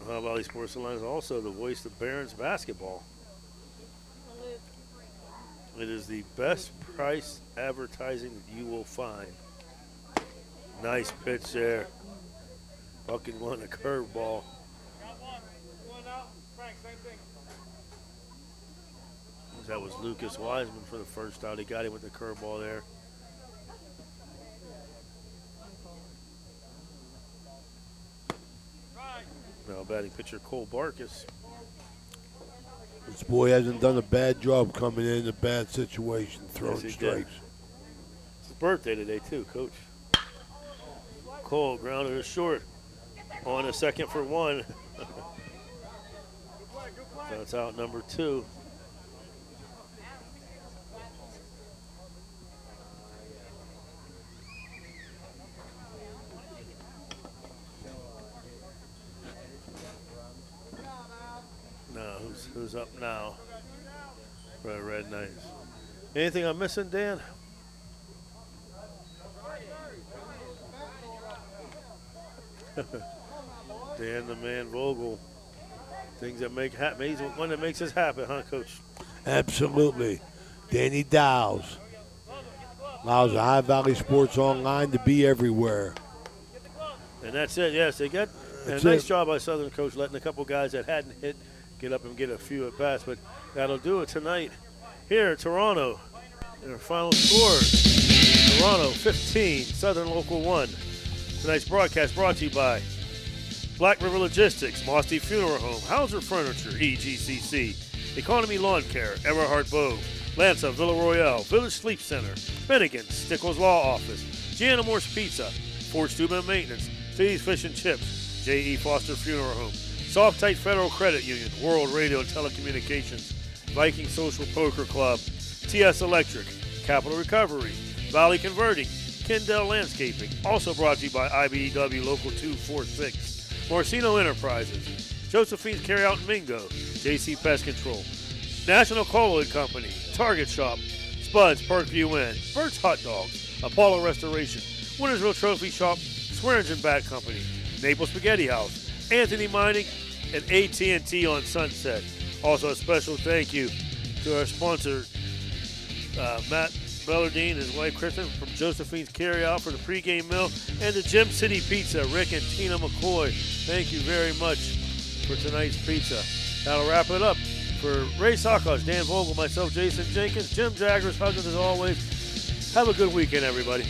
Ohio Valley Sports Alliance is also the voice of Barron's basketball. It is the best price advertising that you will find. Nice pitch there. Bucket won a curveball. That was Lucas Wiseman for the first out. He got him with the curveball there. Now batting pitcher Cole Barkus. This boy hasn't done a bad job coming in a bad situation, throwing Yes, he strikes. did. It's his birthday today too, Coach. Cole grounded it short on a second for one. That's out number 2. Now, who's up now? Red Knights. Anything I'm missing, Dan? Dan the Man Vogel. Things that make happen. He's the one that makes us happy, huh, Coach? Absolutely. Danny Dowles allows Ohio Valley Sports Online to be everywhere. And that's it. Yes, they got a That's nice it. job by Southern Coach letting a couple guys that hadn't hit get up and get a few at bats. But that'll do it tonight here at Toronto. Their final score: Toronto 15, Southern Local 1. Tonight's broadcast brought to you by Black River Logistics, Mosty Funeral Home, Hauser Furniture, EGCC, Economy Lawn Care, Everhart Bow, Lanza, Villa Royale, Village Sleep Center, Finnegan, Stickles Law Office, Gianna Morse Pizza, Fort Steuben Maintenance, Cities Fish and Chips, J.E. Foster Funeral Home, Soft Tight Federal Credit Union, World Radio and Telecommunications, Viking Social Poker Club, TS Electric, Capital Recovery, Valley Converting, Kendall Landscaping, also brought to you by IBEW Local 246, Morcino Enterprises, Josephine's Carryout and Mingo, JC Pest Control, National Colloid Company, Target Shop, Spuds Parkview Inn, Burt's Hot Dogs, Apollo Restoration, Wintersville Trophy Shop, Swearingen Bat Company, Naples Spaghetti House, Anthony Mining, and AT&T on Sunset. Also a special thank you to our sponsor, Matt Bellardine and his wife Kristen from Josephine's Carryout for the pregame meal, and the Gym City Pizza, Rick and Tina McCoy. Thank you very much for tonight's pizza. That'll wrap it up. For Ray Sockos, Dan Vogel, myself, Jason Jenkins, Jim Jaggers, Huggins as always. Have a good weekend, everybody.